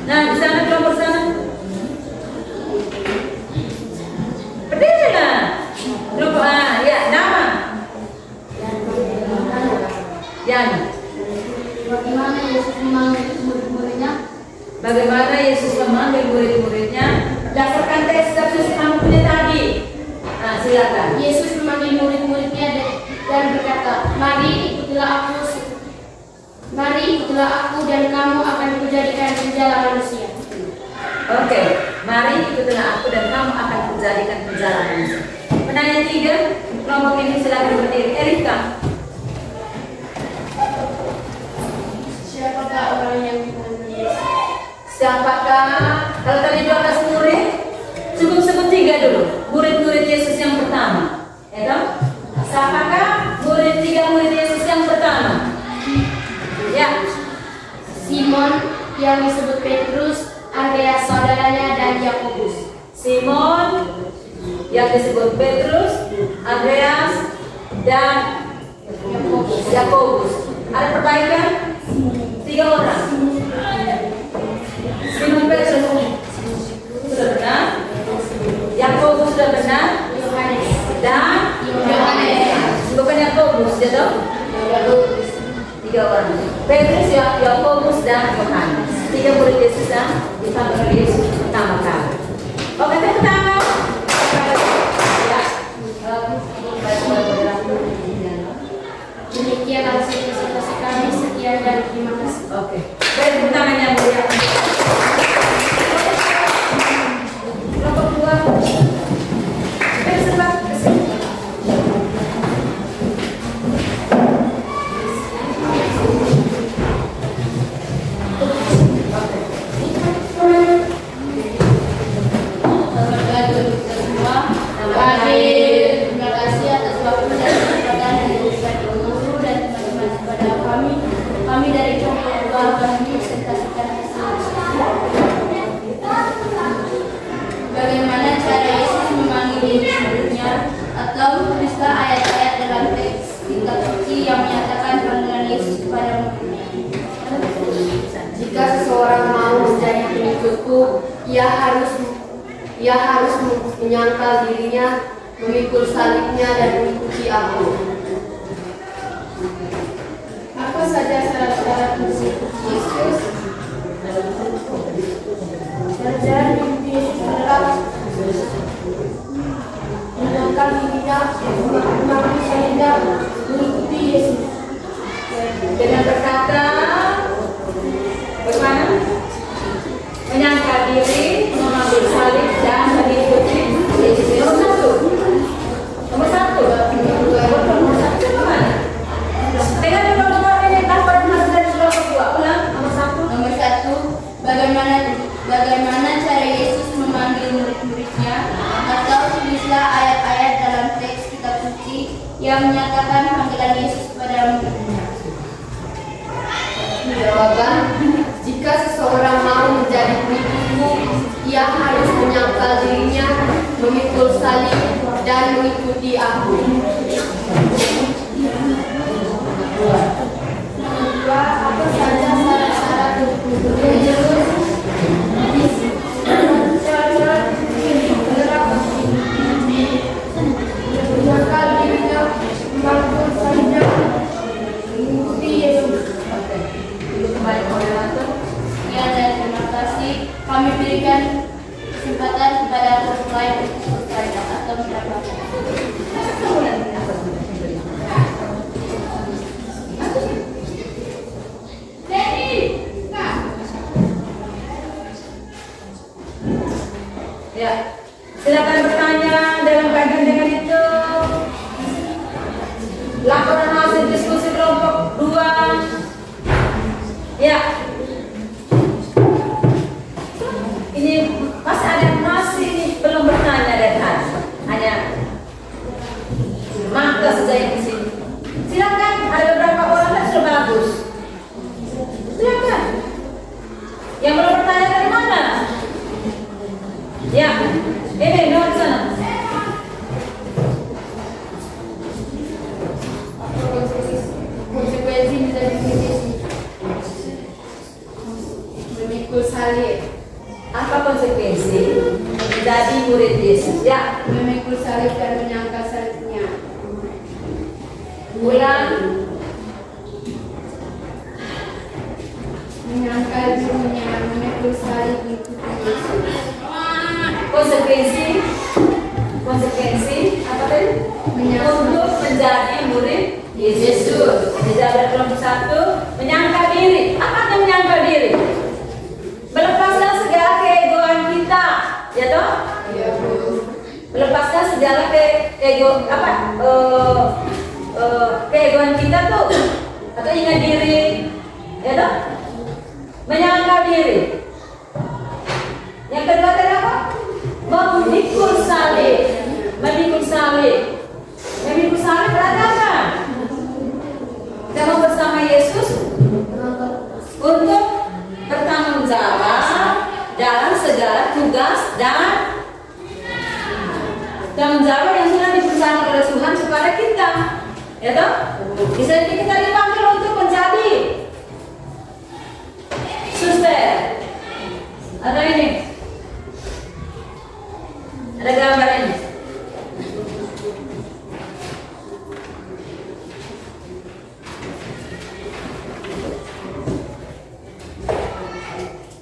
Nah, di sana kelompok sana. Berdiri lah. Kelompok ya, nama. Yani. Bagaimana Yesus memanggil murid-muridnya? Bagaimana Yesus memanggil murid-muridnya? Berdasarkan teks Yesus kamu punya tadi. Nah, silakan. Yesus memanggil murid-muridnya dan berkata, Mari ikutilah aku dan kamu akan kujadikan penjala manusia. Oke, mari ikutilah aku dan kamu akan kujadikan penjala manusia. Penanya 3, kelompok ini silakan berdiri. Erika. Siapakah orang yang memanggil Yesus? Siapakah? Kalau tadi 12 murid, cukup sebut 3 dulu. Murid-murid Yesus yang pertama. Ya toh? Siapakah tiga murid Yesus yang pertama? Ya. Simon yang disebut Petrus, Andreas saudaranya, dan Yakobus. Simon yang disebut Petrus, Andreas, dan Yakobus. Ada perbaikan? 3 orang. Simon Petrus sudah benar, Yakobus sudah benar, dan Yohanes. Bukan Yakobus, ya toh? 3 orang. Petrus, Yakobus, dan Yohanes. 3 murid Yesus yang dipanggil oleh Yesus pertama kali. Oke, tepuk tangan. Demikian hasil presentasi kami. Sekian dan terima kasih. Oke. Beri tepuk tangan yang mulia. Kelompok 2. Beri sebelah ke sini. Terima kasih atas waktu dan kesempatan yang diberikan guru dan teman-teman kepada kami. Kami dari kelompok 2 akan presentasikan bagaimana cara Yesus memanggil murid-muridnya, atau tulislah ayat-ayat dalam teks kitab suci yang menyatakan panggilan Yesus kepada muridnya. Jika seseorang mau menjadi pengikutku, ia harus menyangkal dirinya, memikul salibnya, dan mengikuti aku. Apa saja syarat-syarat mengikuti Yesus? Syarat mengikuti Yesus adalah menyangkal dirinya, memikul salibnya, mengikuti Yesus. Dengan berkata, bagaimana? Menyangkal diri, mengambil salib, dan mengikuti Yesus. Nomor satu. Nomor satu mana? Dengan nomor ini dapat masuk dari kelompok 2. Ulang. Nomor 1. Nomor 1, bagaimana cara Yesus memanggil murid-muridnya, atau tulislah ayat-ayat dalam teks kitab suci yang menyatakan panggilan Yesus kepada murid-muridnya. Jawaban, jika seseorang mau menjadi pengikutku, ia harus menyangkal dirinya, memikul salib, dan mengikuti aku. Kedua, apa saja syarat-syarat untuk mengikuti Yesus? Syarat-syarat adalah menyangkal dirinya, memikul salibnya, mengikuti menjadi murid Yesus. Memikul salib. Apa konsekuensi menjadi murid Yesus? Ya, Memikul salib dan menyangkal salibnya. ulang. Menyangkal dirinya, memikul salib mengikuti Yesus. Konsekuensi apa tadi? Menyangkal. Untuk menjadi murid Yesus. Jadi kelompok 1 menyangkal diri. Apa yang menyangkal diri? Melepaskan segala keegoan kita, ya toh? Ya, Bu. Melepaskan segala keegoan kita tuh, atau ingat diri, ya toh? Menyangkal diri. Yang kedua tadi apa? Memikul salib. Memikul salib. Memikul salib berarti apa? Kita bersama Yesus untuk bertanggung jawab dalam segala tugas dan tanggung jawab yang sudah dipersanakan oleh Tuhan kepada kita, ya toh? Bisa kita dipanggil untuk menjadi suster. Ada ini, ada gambar ini.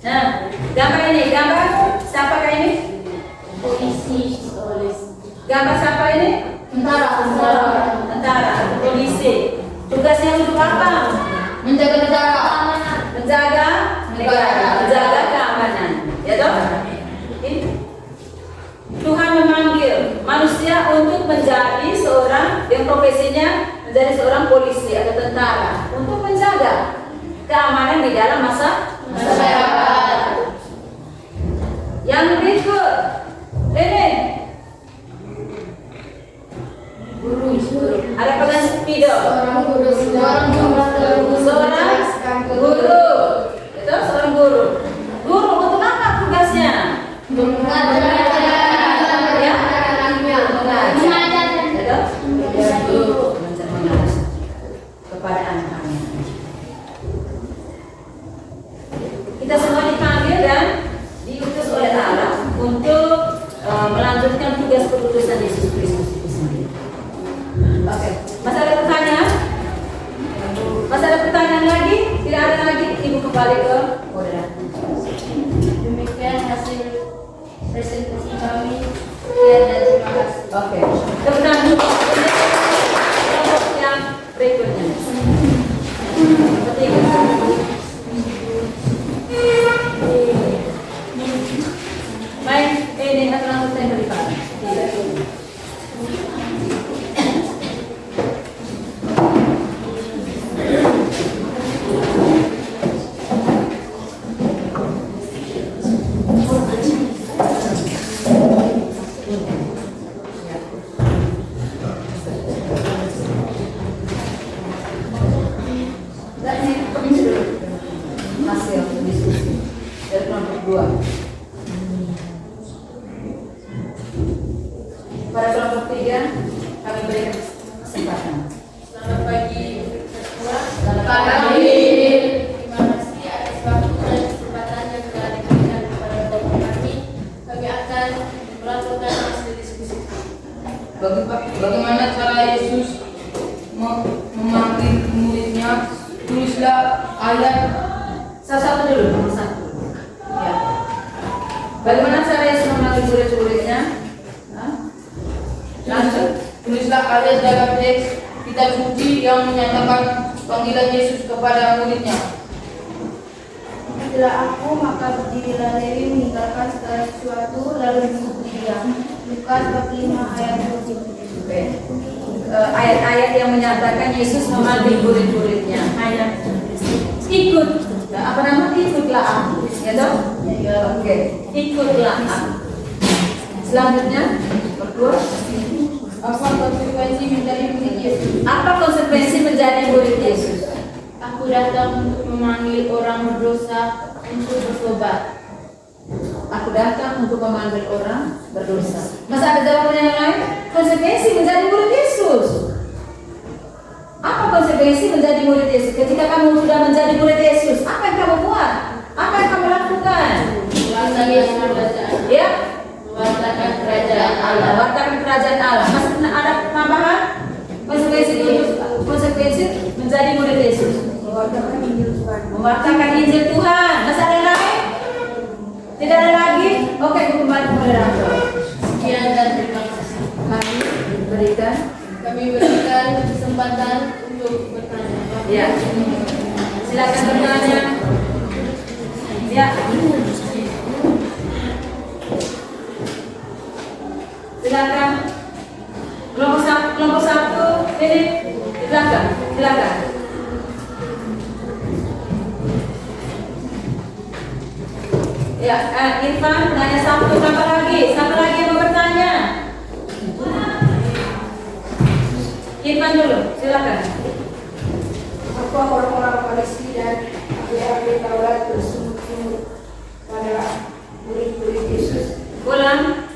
Nah, gambar ini, gambar siapakah ini? Polisi, Gambar siapa ini? Tentara, polisi. Tugasnya untuk apa? Menjaga negara. Menjaga negara, menjaga keamanan. Ya toh? Tuhan memanggil manusia untuk menjadi seorang yang profesinya menjadi seorang polisi atau tentara untuk menjaga keamanan di dalam masyarakat. Yang berikut, ini Guru. ada pegang spidol. Seorang guru. Itu seorang guru. Guru untuk apa tugasnya? Mengajar. Ya, Mengajar. kepada anak-anak. Kita semua dipanggil dan diutus oleh Allah untuk melanjutkan tugas perutusan Yesus Kristus itu sendiri. Oke, masih ada pertanyaan? Masih ada pertanyaan lagi? Tidak ada lagi? Ibu kembali ke moderator. Demikian hasil presentasi kami. Sekian dan terima kasih. Oke, kita berlanjut kelompok yang berikutnya. Ketiga. Baik, ini akan langsung saya berikan. Hasil diskusi dari kelompok 2. Pada kelompok 3 kami berikan kesempatan. Selamat pagi. Selamat pagi. Terima kasih atas waktu dan kesempatan yang telah diberikan kepada kelompok kami. Kami akan melakukan hasil diskusi kami. Bagaimana cara Yesus memanggil muridnya? Tulislah ayat. Satu dulu, nomor 1. Ya. Bagaimana cara Yesus memanggil murid-muridnya? Lanjut. Tulislah ayat dalam teks kitab suci yang menyatakan panggilan Yesus kepada muridnya. Setelah aku, maka berdirilah Lewi meninggalkan segala sesuatu lalu mengikuti dia. Lukas 45 ayat 20. Oke. Ayat-ayat yang menyatakan Yesus memanggil murid-muridnya. Ayat ikut. Apa nama? Ikutlah aku. Ya toh? Oke. Ikutlah aku. Selanjutnya, berdua. Apa konsekuensi menjadi murid Yesus? Apa konsekuensi menjadi murid Yesus? Aku datang untuk memanggil orang berdosa untuk bertobat. Aku datang untuk memanggil orang berdosa. Masa ada jawaban yang lain? Konsekuensi menjadi murid Yesus. Apa konsekuensi menjadi murid Yesus? Ketika kamu sudah menjadi murid Yesus, apa yang kamu buat? Apa yang kamu lakukan? Ya, Mewartakan kerajaan Allah. wartakan kerajaan Allah. Masih ada tambahan? Konsekuensi menjadi murid Yesus. Mewartakan Injil Tuhan. Mewartakan Injil Tuhan. Masih ada yang lain? Tidak ada lagi? Oke, kembali ke moderator. Sekian dan terima kasih. Kami Kami berikan kesempatan untuk bertanya. ya. Silakan bertanya. Ya. Silakan. Kelompok satu, ini silakan. Ya, Irfan bertanya satu, siapa lagi yang mau bertanya? Irfan dulu, silakan. Apa orang-orang Farisi dan ahli-ahli Taurat bersungut-sungut pada murid-murid Yesus? Ulang.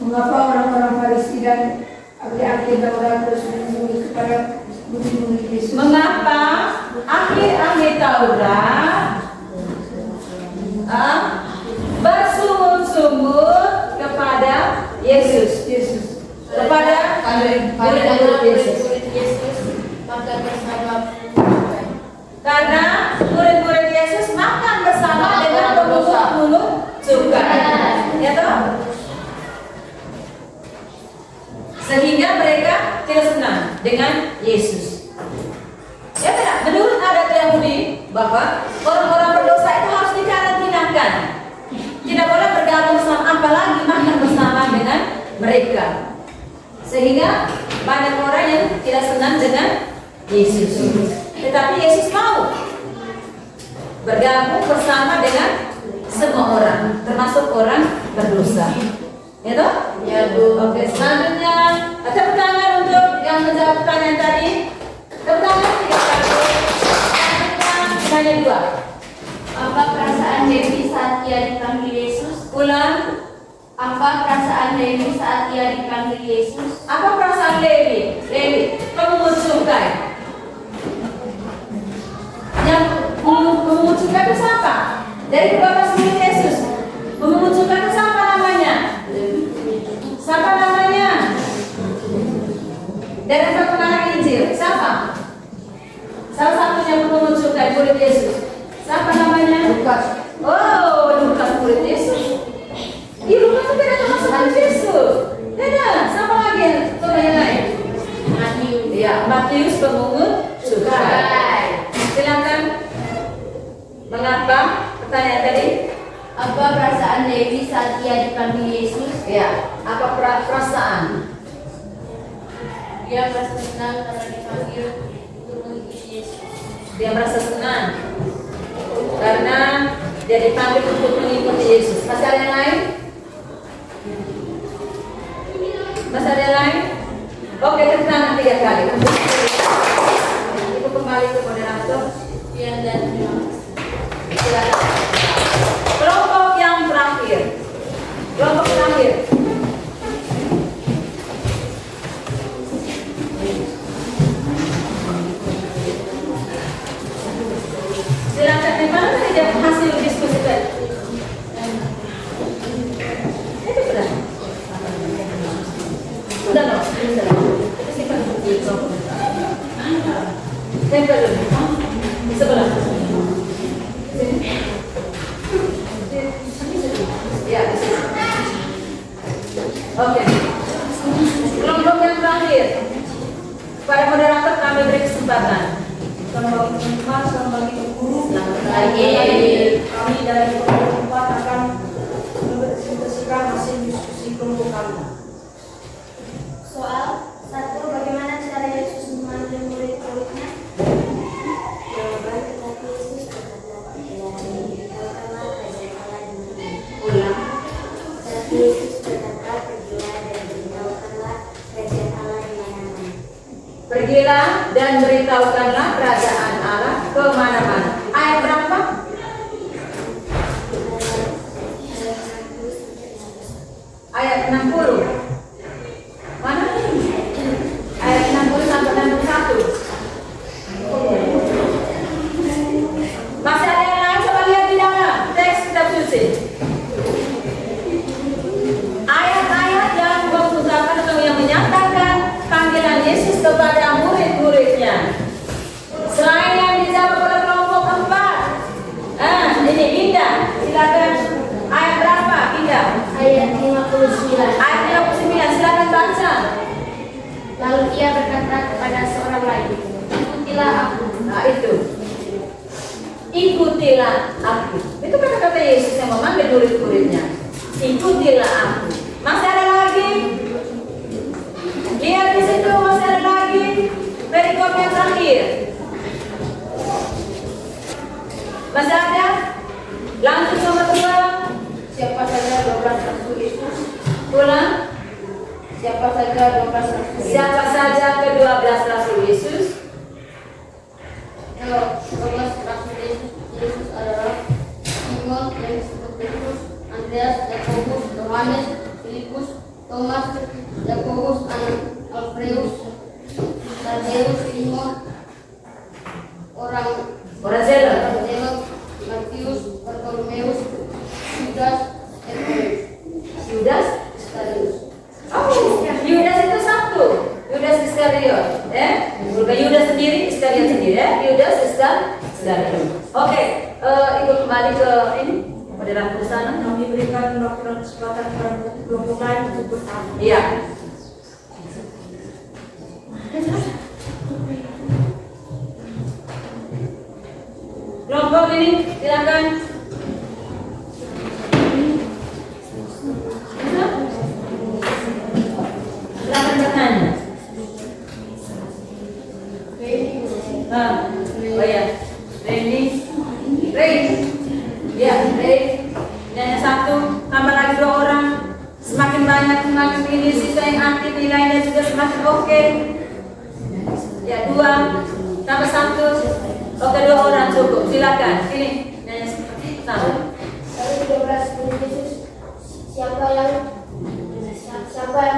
Mengapa orang-orang Farisi dan ahli-ahli Taurat bersungut-sungut kepada murid-murid Yesus? Mengapa ahli-ahli Taurat bersungut-sungut kepada Yesus? Kepada murid-murid Yesus. Maka bersama Karena murid-murid Yesus makan bersama dengan pemungut cukai. Ya toh? Sehingga mereka tidak senang dengan Yesus. Ya tidak? Menurut adat Yahudi bahwa orang-orang berdosa itu harus dikarantinakan. Tidak boleh bergabung bersama, apalagi makan bersama dengan mereka. Sehingga banyak orang yang tidak senang dengan Yesus. Tetapi Yesus mau bergabung bersama dengan semua orang, termasuk orang berdosa. Ya toh? Ya, Bu. Oke, selanjutnya tepuk tangan untuk yang menjawab pertanyaan tadi. Tepuk tangan 3 kali. Selanjutnya tanya 2. Apa perasaan Dewi saat ia dipanggil Yesus? Ulang. Apa perasaan Dewi saat ia dipanggil Yesus? Apa perasaan Lewi? Pemungut cukai. Yang pemungut cukai itu siapa? Dari kedua murid Yesus. Pemungut cukai itu siapa namanya? Siapa namanya? Dan ada pengarang Injil. Siapa? Salah satunya pemungut cukai murid Yesus. Siapa namanya? Lukas. Oh, Lukas murid Yesus. Lukas itu tidak termasuk murid Yesus. Tidak. Siapa lagi? Coba yang lain. Matius. Ya, Matius pemungut cukai. Silakan. Mengapa? Pertanyaan tadi. Apa perasaan Dewi saat ia dipanggil Yesus? Ya, apa perasaan? Dia merasa senang karena dipanggil untuk mengikuti Yesus. Dia merasa senang karena dia dipanggil untuk mengikuti Yesus. Masih ada yang lain? Masih ada yang lain? Oke, tepuk tangan 3 kali. Ibu kembali ke moderator. Sekian dan terima kasih. Silakan. Kelompok yang terakhir. Kelompok terakhir. Silakan. Di mana tadi dia hasil diskusi tadi? Itu sudah. Sudah loh. Itu simpan di kelompok. Tempel dulu. Di sebelah. Ya, di sini. Oke. Kelompok yang terakhir. Pada moderator kami beri kesempatan. Selamat berjumpa, selamat guru. Lagi. Kami dari kelompok 4 akan mempresentasikan hasil diskusi kelompok kami. Soal 1. Bagaimana cara Yesus memanggil murid-muridnya? Jawaban, tetapi Yesus berkata, "Beritahukanlah kerajaan Allah di mana." Ulang. Tetapi Yesus berkata, "Pergilah dan beritahukanlah kerajaan Allah di mana-mana." Pergilah dan beritahukanlah kerajaan Allah kemana-mana. Ayat berapa? Ayat 60. Mana? Ayat 60 sampai 61. Ayat 59, silakan baca. Lalu ia berkata kepada seorang lain, ikutilah aku. Nah itu, ikutilah aku. Itu kata-kata Yesus yang memanggil murid-muridnya. Ikutilah aku. Masih ada lagi? Lihat di situ, masih ada lagi. Perikop yang terakhir. Masih ada? Lanjut nomor 2. Siapa saja 12 rasul Yesus? Ulang. Siapa saja 12 rasul Yesus? Siapa saja ke-12 rasul Yesus? Kalau 12 rasul Yesus adalah Simon yang disebut Petrus, Andreas, Yakobus, Yohanes, Filipus, Thomas, Yakobus, anak Alfeus, Tadeus, Simon, orang Zelot. Matius, Bartolomeus, Yudas, Yudas? Iskariot. Oh, Yudas itu satu. Yudas Iskariot, bukan Yudas sendiri, Iskariot sendiri, Yudas Iskariot. Oke, ikut kembali ke ini pada lampu sana. Kami berikan waktu kesempatan kepada kelompok lain untuk bertanya. Iya. Kelompok ini silakan. Silakan bertanya. Oh ya, Reni, ya, dan yang satu, tambah lagi 2 orang. Semakin banyak, semakin ini sisa yang aktif, nilainya juga semakin oke. Ya, 2, tambah 1. Oke, 2 orang cukup. Silakan. Ini, dan yang seperti pertama. Lalu 12 murid Yesus, siapa yang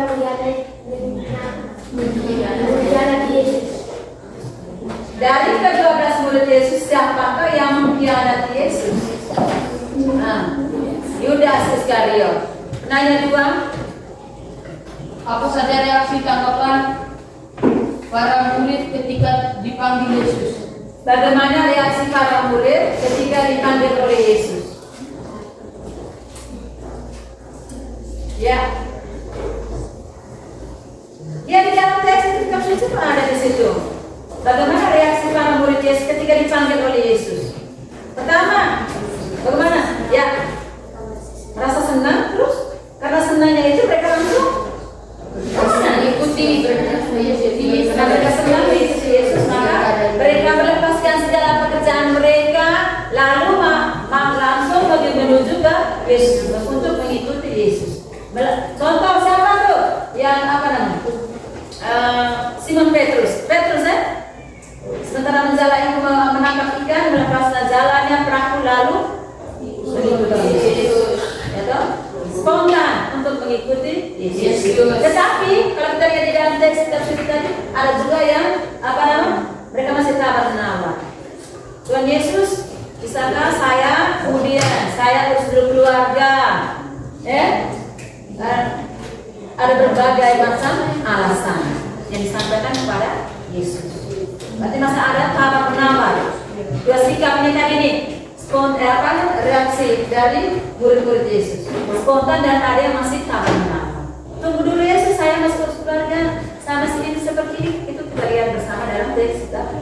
mengkhianati Yesus? Dari ke-12 murid Yesus, siapakah yang mengkhianati Yesus? Yudas Iskariot. Penanya 2. Apa saja reaksi tanggapan para murid ketika dipanggil Yesus? Bagaimana reaksi para murid ketika dipanggil oleh Yesus? Ya. Ya, di dalam teks itu ada di situ. Bagaimana reaksi para murid Yesus ketika dipanggil oleh Yesus? Pertama, bagaimana? Ya, merasa senang terus. Karena senangnya itu mereka langsung Ikuti Yesus. karena mereka senang mengikuti Yesus, maka mereka melepaskan segala pekerjaan mereka, lalu langsung menuju ke Yesus untuk mengikuti Yesus. Contoh siapa tuh? Yang apa namanya? Simon Petrus. Sementara menjala itu menangkap ikan, melepaskan jalannya perahu lalu mengikuti Yesus. Ya toh? Spontan untuk mengikuti Yesus. Tetapi kalau kita lihat di dalam teks tadi, ada juga yang apa namanya? Mereka masih tawar-menawar. Tuhan Yesus, bisakah saya kemudian saya harus berkeluarga? Ada berbagai macam alasan yang disampaikan kepada Yesus. Berarti masih ada tawar-menawar. Dua sikapnya kan ini. Reaksi dari murid-murid Yesus spontan dan ada yang masih tawar-menawar. Tunggu dulu Yesus, saya masih keluarga, saya masih ini seperti ini. Itu kita lihat bersama dalam teks kita.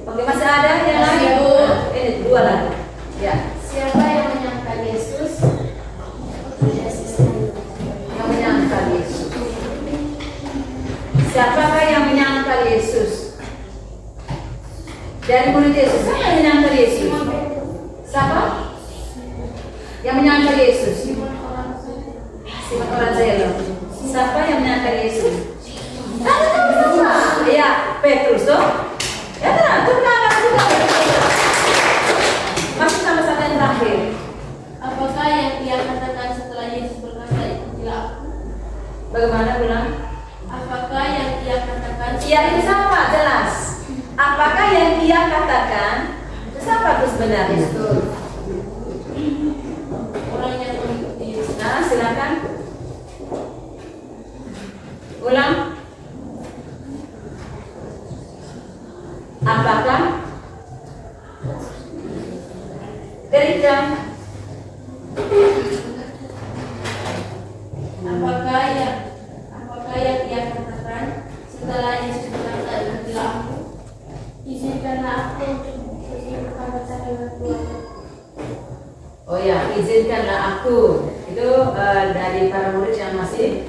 Oke, masih ada yang lain? Ini 2 lagi. Ya. Siapa yang menyangkal Yesus? Yang menyangkal Yesus. Siapakah yang menyangkal Yesus? Dari murid Yesus, siapa yang menyangkal Yesus? Siapa? Yang menyangkal Yesus? Simon orang Zelot. Siapa yang menyangkal Yesus? Siapa? Ya, Petrus toh. Ya tenang, turun juga. Masih sama satu yang terakhir. Apakah yang ia katakan setelah Yesus berkata, ikutilah aku? Bagaimana bilang? Apakah yang ia katakan? Ya itu sama, jelas. Apakah yang dia katakan? Itu siapa itu sebenarnya? Orang yang mengikuti Yesus. Nah, silakan. Ulang. Apakah? Berikan. izinkanlah aku untuk bersahabat dengan keluarga. Oh ya, izinkanlah aku. Itu dari para murid yang masih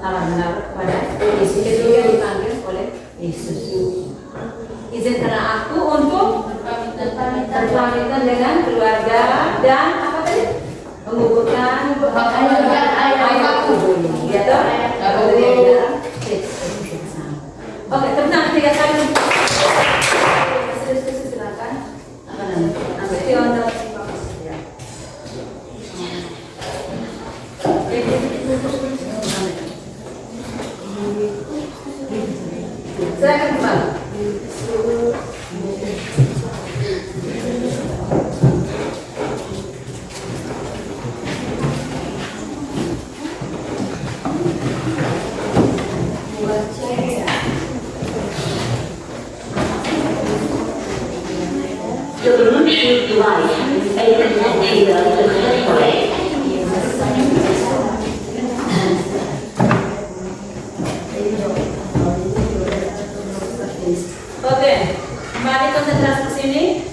menaruh kepada Yesus ketika dipanggil oleh Yesus. Izinkanlah aku untuk berpamitan dengan keluarga dan apa tadi? Menguburkan ayahku. Gitu? Oke, tenang 3 kali. Silakan. Silakan kembali. The Bluetooth device is connected successfully. Oke, kembali konsentrasi ke sini.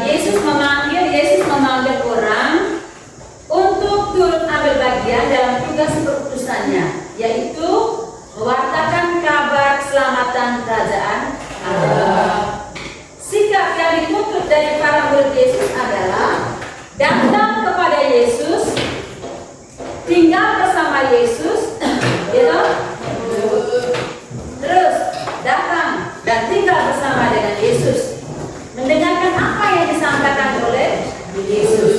Yesus memanggil orang untuk turut ambil bagian dalam tugas perutusannya, yaitu mewartakan kabar keselamatan kerajaan Allah. Sikap yang dituntut dari para murid Yesus adalah datang kepada Yesus, tinggal bersama Yesus, gitu. Terus datang dan tinggal bersama dengan Yesus, mendengarkan apa yang disampaikan oleh Yesus,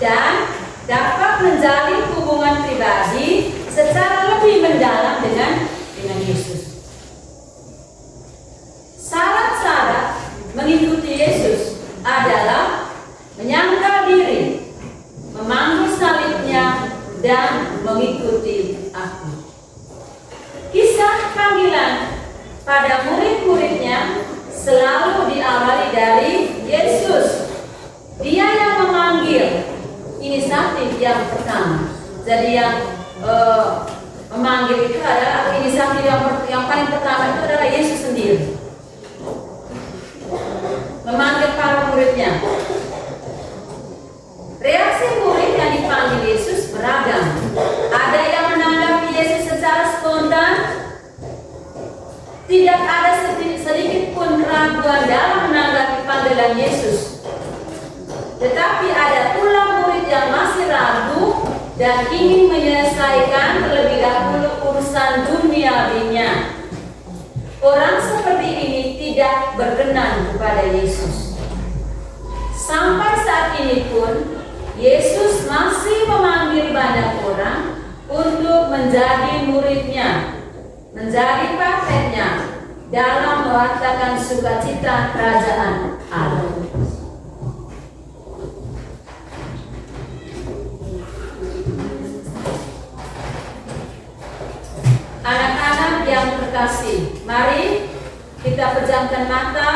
dan dapat menjalin hubungan pribadi secara lebih mendalam dengan Yesus. Syarat-syarat mengikuti Yesus adalah menyangkal diri, memanggul salibnya, dan mengikuti aku. Kisah panggilan pada murid-muridnya selalu diawali dari Yesus. Dia yang memanggil, inisiatif yang pertama. Jadi yang memanggil itu adalah inisiatif yang paling pertama itu adalah Yesus sendiri. Memanggil para muridnya. Reaksi murid yang dipanggil Yesus beragam. Ada yang menanggapi Yesus secara spontan, tidak ada sedikit pun keraguan dalam menanggapi panggilan Yesus. Tetapi ada pula murid yang masih ragu dan ingin menyelesaikan terlebih dahulu urusan duniawinya. Orang seperti ini tidak berkenan kepada Yesus. Sampai saat ini pun Yesus masih memanggil banyak orang untuk menjadi muridnya, menjadi prakteknya dalam mewartakan sukacita kerajaan Allah. Anak-anak yang terkasih, mari kita pejamkan mata.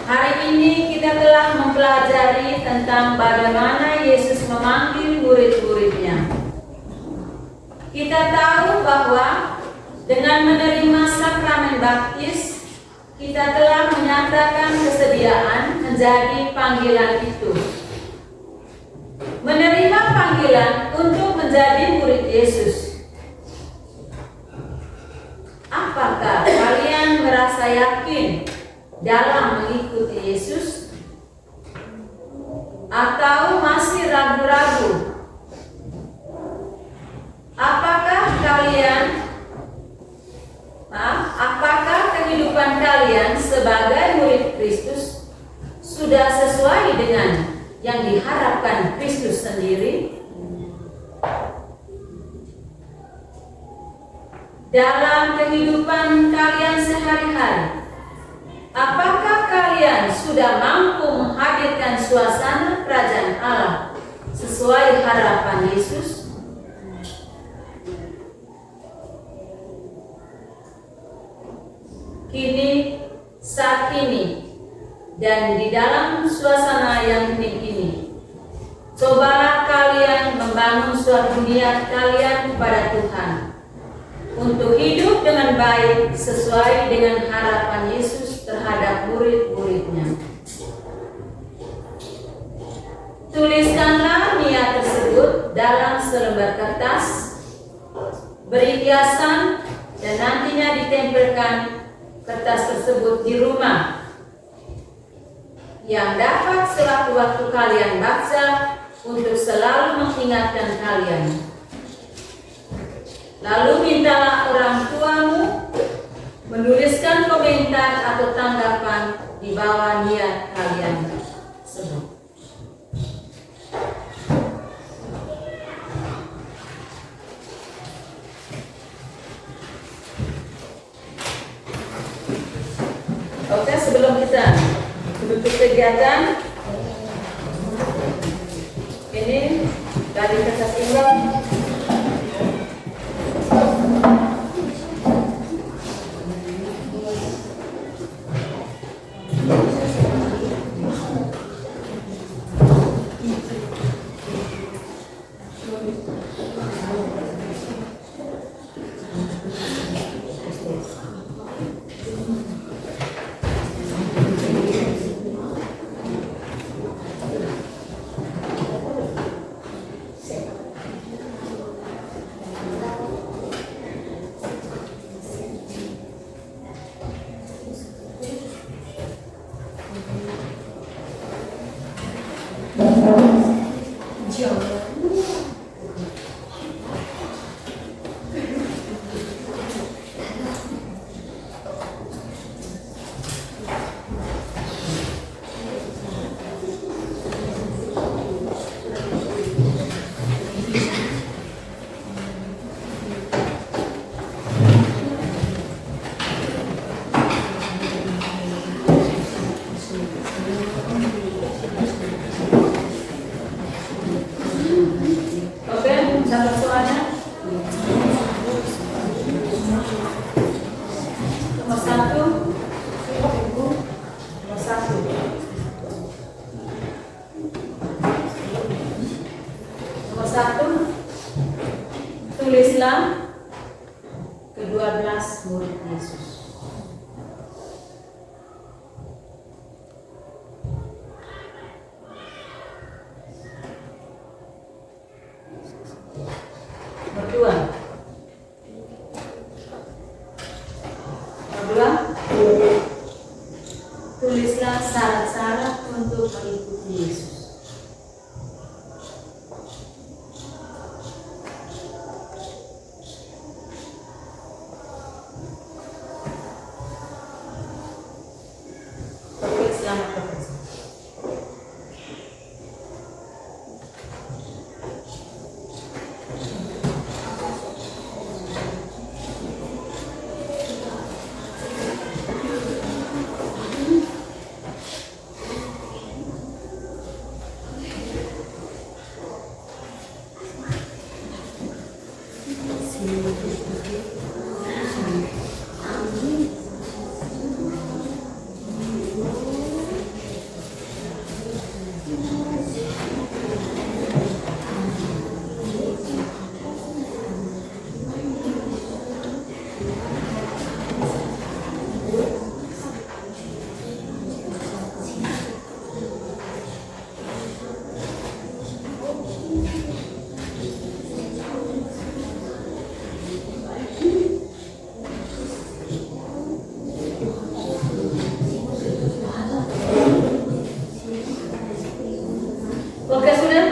Hari ini kita telah mempelajari tentang bagaimana Yesus memanggil murid-muridnya. Kita tahu bahwa dengan menerima sakramen baptis, kita telah menyatakan kesediaan menjadi panggilan itu. Menerima panggilan untuk menjadi murid Yesus. Apakah kalian merasa yakin dalam mengikuti Yesus? Atau masih ragu-ragu? Apakah kehidupan kalian sebagai murid Kristus sudah sesuai dengan yang diharapkan Kristus sendiri? Dalam kehidupan kalian sehari-hari, apakah kalian sudah mampu menghadirkan suasana kerajaan Allah sesuai harapan Yesus? Kini, saat ini, dan di dalam suasana yang hening ini, Cobalah kalian membangun suatu niat kalian kepada Tuhan untuk hidup dengan baik sesuai dengan harapan Yesus terhadap murid-muridnya. Tuliskanlah niat tersebut dalam selembar kertas, beri hiasan, dan nantinya ditempelkan kertas tersebut di rumah yang dapat sewaktu waktu kalian baca untuk selalu mengingatkan kalian. Lalu mintalah orang tuamu menuliskan komentar atau tanggapan di bawah niat kalian tersebut. Oke, sebelum kita menutup kegiatan ini dari kertas imron. Tulislah ke-12 murid Yesus. Berdua. Tulislah syarat-syarat untuk mengikuti Yesus. Oke, sudah?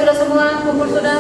sudah semua kumpul sudah?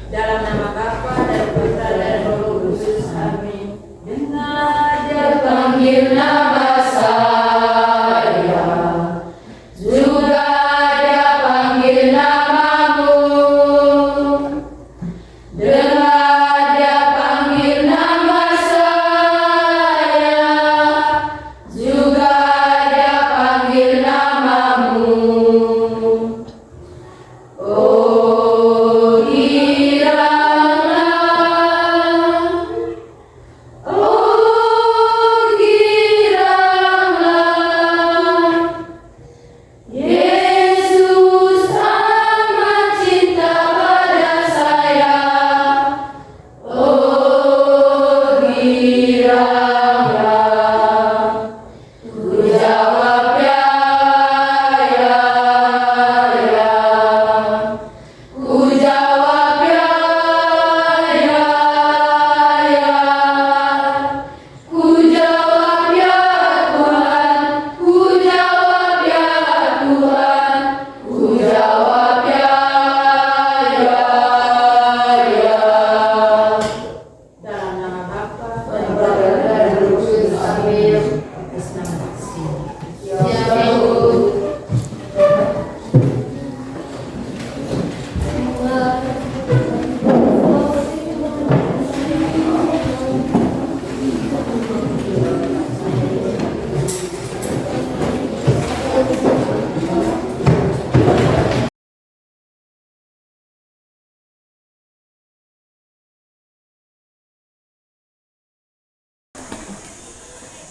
Dalam nama Bapa dan Putra dan Roh Kudus. Amin. Dengar dia panggil nama saya, juga dia panggil namamu. Dengar dia panggil nama saya, juga dia panggil namamu.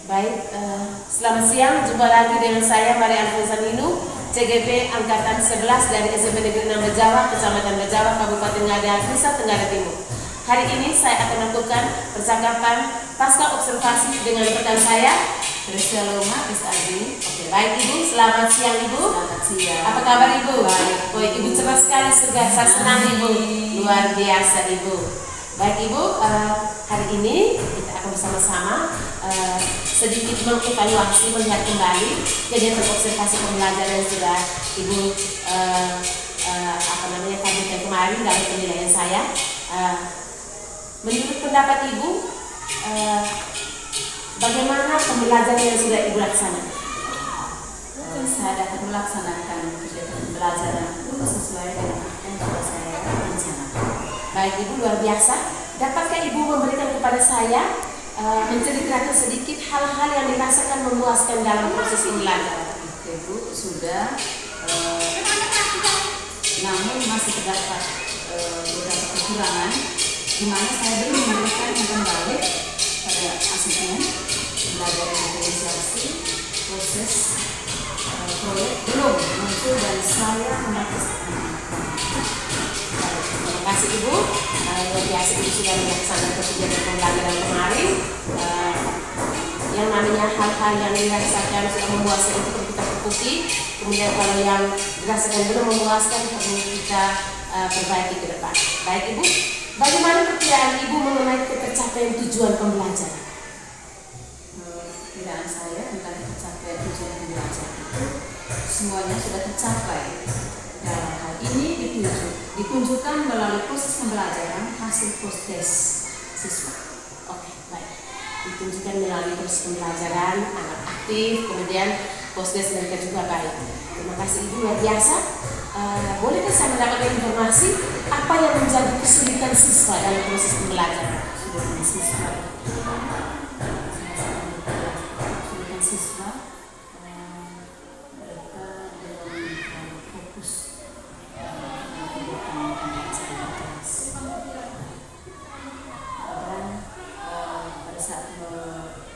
Baik, selamat siang. Jumpa lagi dengan saya Maria Alfonsa Ninu, CGP Angkatan 11 dari SMP Negeri 6 Bejawa, Kecamatan Bejawa, Kabupaten Ngada, Nusa Tenggara Timur. Hari ini saya akan melakukan percakapan pasca observasi dengan rekan saya, Berseloma Adu. Oke, baik Ibu, selamat siang Ibu. Selamat siang. Apa kabar Ibu? Baik. Oh, Ibu cerah sekali, saya senang Ibu. Luar biasa Ibu. Baik Ibu, hari ini kita akan bersama-sama sedikit mengevaluasi, melihat kembali kegiatan observasi pembelajaran yang sudah Ibu tampilkan kemarin dalam penilaian saya. Menurut pendapat Ibu, bagaimana pembelajaran yang sudah Ibu laksanakan? Saya dapat melaksanakan kegiatan pembelajaran sesuai dengan apa yang sudah saya rencanakan. Baik Ibu, luar biasa. Dapatkah Ibu memberikan kepada saya menceritakan sedikit hal-hal yang dirasakan memuaskan dalam proses pembelajaran? Ibu sudah, namun masih terdapat beberapa kekurangan di mana saya belum memberikan kembali pada asisten pembelajaran diferensiasi proses proyek belum muncul dan saya melakukan. Terima kasih Ibu. Luar biasa Ibu sudah melaksanakan kegiatan pembelajaran kemarin. Yang namanya hal-hal yang dirasakan sudah memuaskan untuk kita fokusi. Kemudian kalau yang dirasakan belum memuaskan perlu kita perbaiki ke depan. Baik Ibu, bagaimana perkiraan Ibu mengenai tercapaian tujuan pembelajaran? Perkiraan saya tentang tercapaian tujuan pembelajaran itu semuanya sudah tercapai. Dalam hal ini ditunjukkan melalui proses pembelajaran hasil postes siswa. Oke, baik. Ditunjukkan melalui proses pembelajaran, anak aktif, kemudian postes mereka juga baik. Terima kasih Ibu, luar biasa. Bolehkah saya mendapatkan informasi apa yang menjadi kesulitan siswa dalam proses pembelajaran? Kesulitan siswa, mereka belum fokus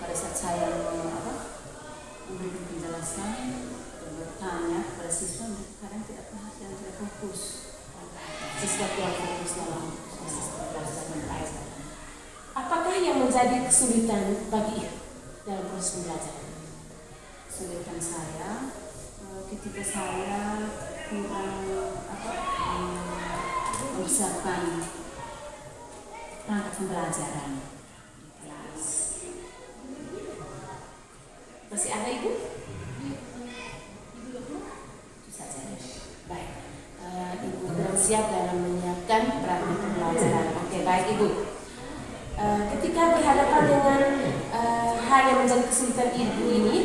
pada saat saya memberikan penjelasan dan bertanya kepada siswa, mereka kadang tidak perhatian, tidak fokus. Siswa yang fokus dalam proses pembelajaran. Apakah yang menjadi kesulitan bagi Ibu dalam proses pembelajaran? Kesulitan saya ketika saya kurang mempersiapkan perangkat pembelajaran di kelas. Masih ada Ibu? Itu saja. Baik. Ibu kurang siap dalam menyiapkan perangkat pembelajaran. Oke, baik Ibu. Ketika berhadapan dengan hal yang menjadi kesulitan Ibu ini,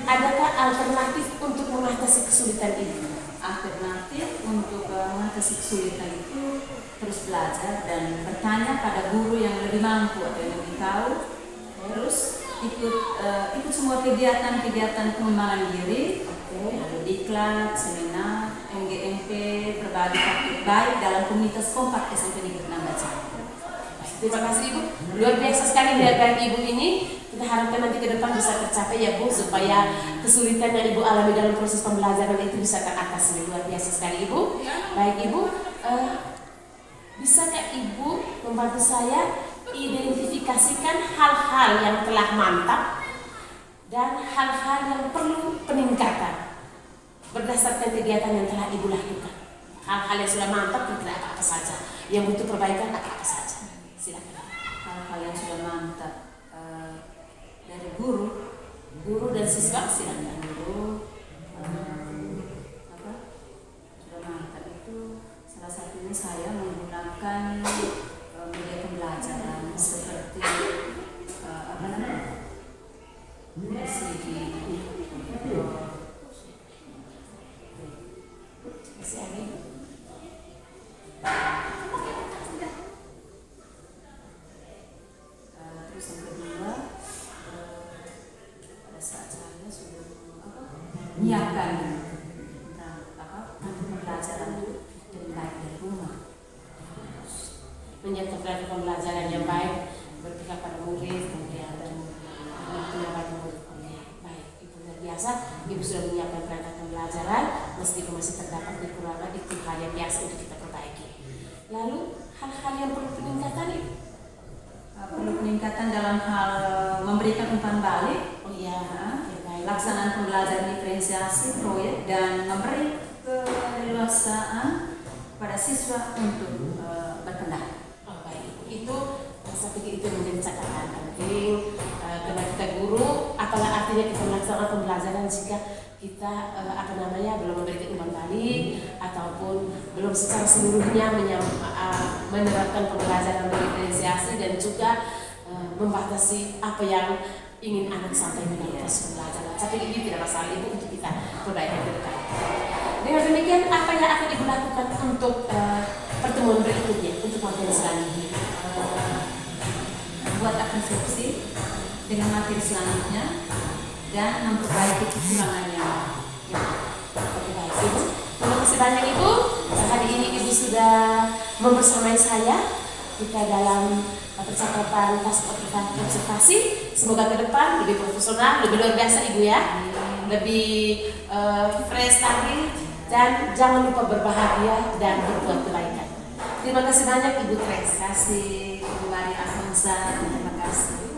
adakah alternatif untuk mengatasi kesulitan Ibu? Alternatif untuk mengatasi kesulitan itu terus belajar dan bertanya pada guru yang lebih mampu atau yang lebih tahu. Terus ikut semua kegiatan pengembangan diri, lalu diklat, seminar, MGMP, berbagai praktik baik dalam komunitas kompak SMP Negeri 6 Bajau. Terima kasih Ibu. Luar biasa sekali melihat dari Ibu ini. Kita harapkan nanti ke depan bisa tercapai ya Bu, supaya kesulitan yang Ibu alami dalam proses pembelajaran itu bisa teratasi. Luar biasa sekali Ibu. Baik Ibu, bisakah Ibu membantu saya identifikasikan hal-hal yang telah mantap dan hal-hal yang perlu peningkatan berdasarkan kegiatan yang telah Ibu lakukan? Hal-hal yang sudah mantap kira-kira apa saja, yang butuh perbaikan apa saja? Silakan. Hal-hal yang sudah mantap dari guru dan siswa, silakan. Guru sudah mantap itu salah satunya saya menggunakan media pembelajaran seperti CD, terus yang kedua, pada saat saya sudah menyiapkan pembelajaran itu dengan baik dari rumah, menyiapkan pembelajaran yang baik berpihak pada murid, kemudian dan penyampaian murid. Baik, Ibu luar biasa. Ibu sudah menyiapkan perangkat pembelajaran, meskipun masih terdapat kekurangan, itu hal yang biasa untuk kita perbaiki. Lalu hal-hal yang perlu peningkatan Ibu? Perlu peningkatan dalam hal memberikan umpan balik. Oh iya. pembelajaran diferensiasi proyek dan memberi keleluasaan pada siswa untuk berpendapat. Oh, baik. Itu saya pikir itu menjadi catatan penting karena kita guru, apalah artinya kita melaksanakan pembelajaran jika kita belum memberikan umpan balik ataupun belum secara seluruhnya menerapkan pembelajaran diferensiasi dan juga membatasi apa yang ingin anak sampaikan dalam proses pembelajaran. Saya pikir ini tidak masalah, itu untuk kita perbaikan ke depan. Dengan demikian, apa yang akan Ibu lakukan untuk pertemuan berikutnya, untuk materi selanjutnya? Buat konstruksi dengan materi selanjutnya dan memperbaiki kekurangan yang Oke, baik Ibu. Terima kasih banyak Ibu. Hari ini Ibu sudah membersamai saya kita dalam percakapan tas observasi. Semoga ke depan lebih profesional, lebih luar biasa Ibu ya, lebih fresh lagi, dan jangan lupa berbahagia dan berbuat kebaikan. Terima kasih banyak Ibu Tres. Terima kasih Ibu Maria Alfonsa, terima kasih.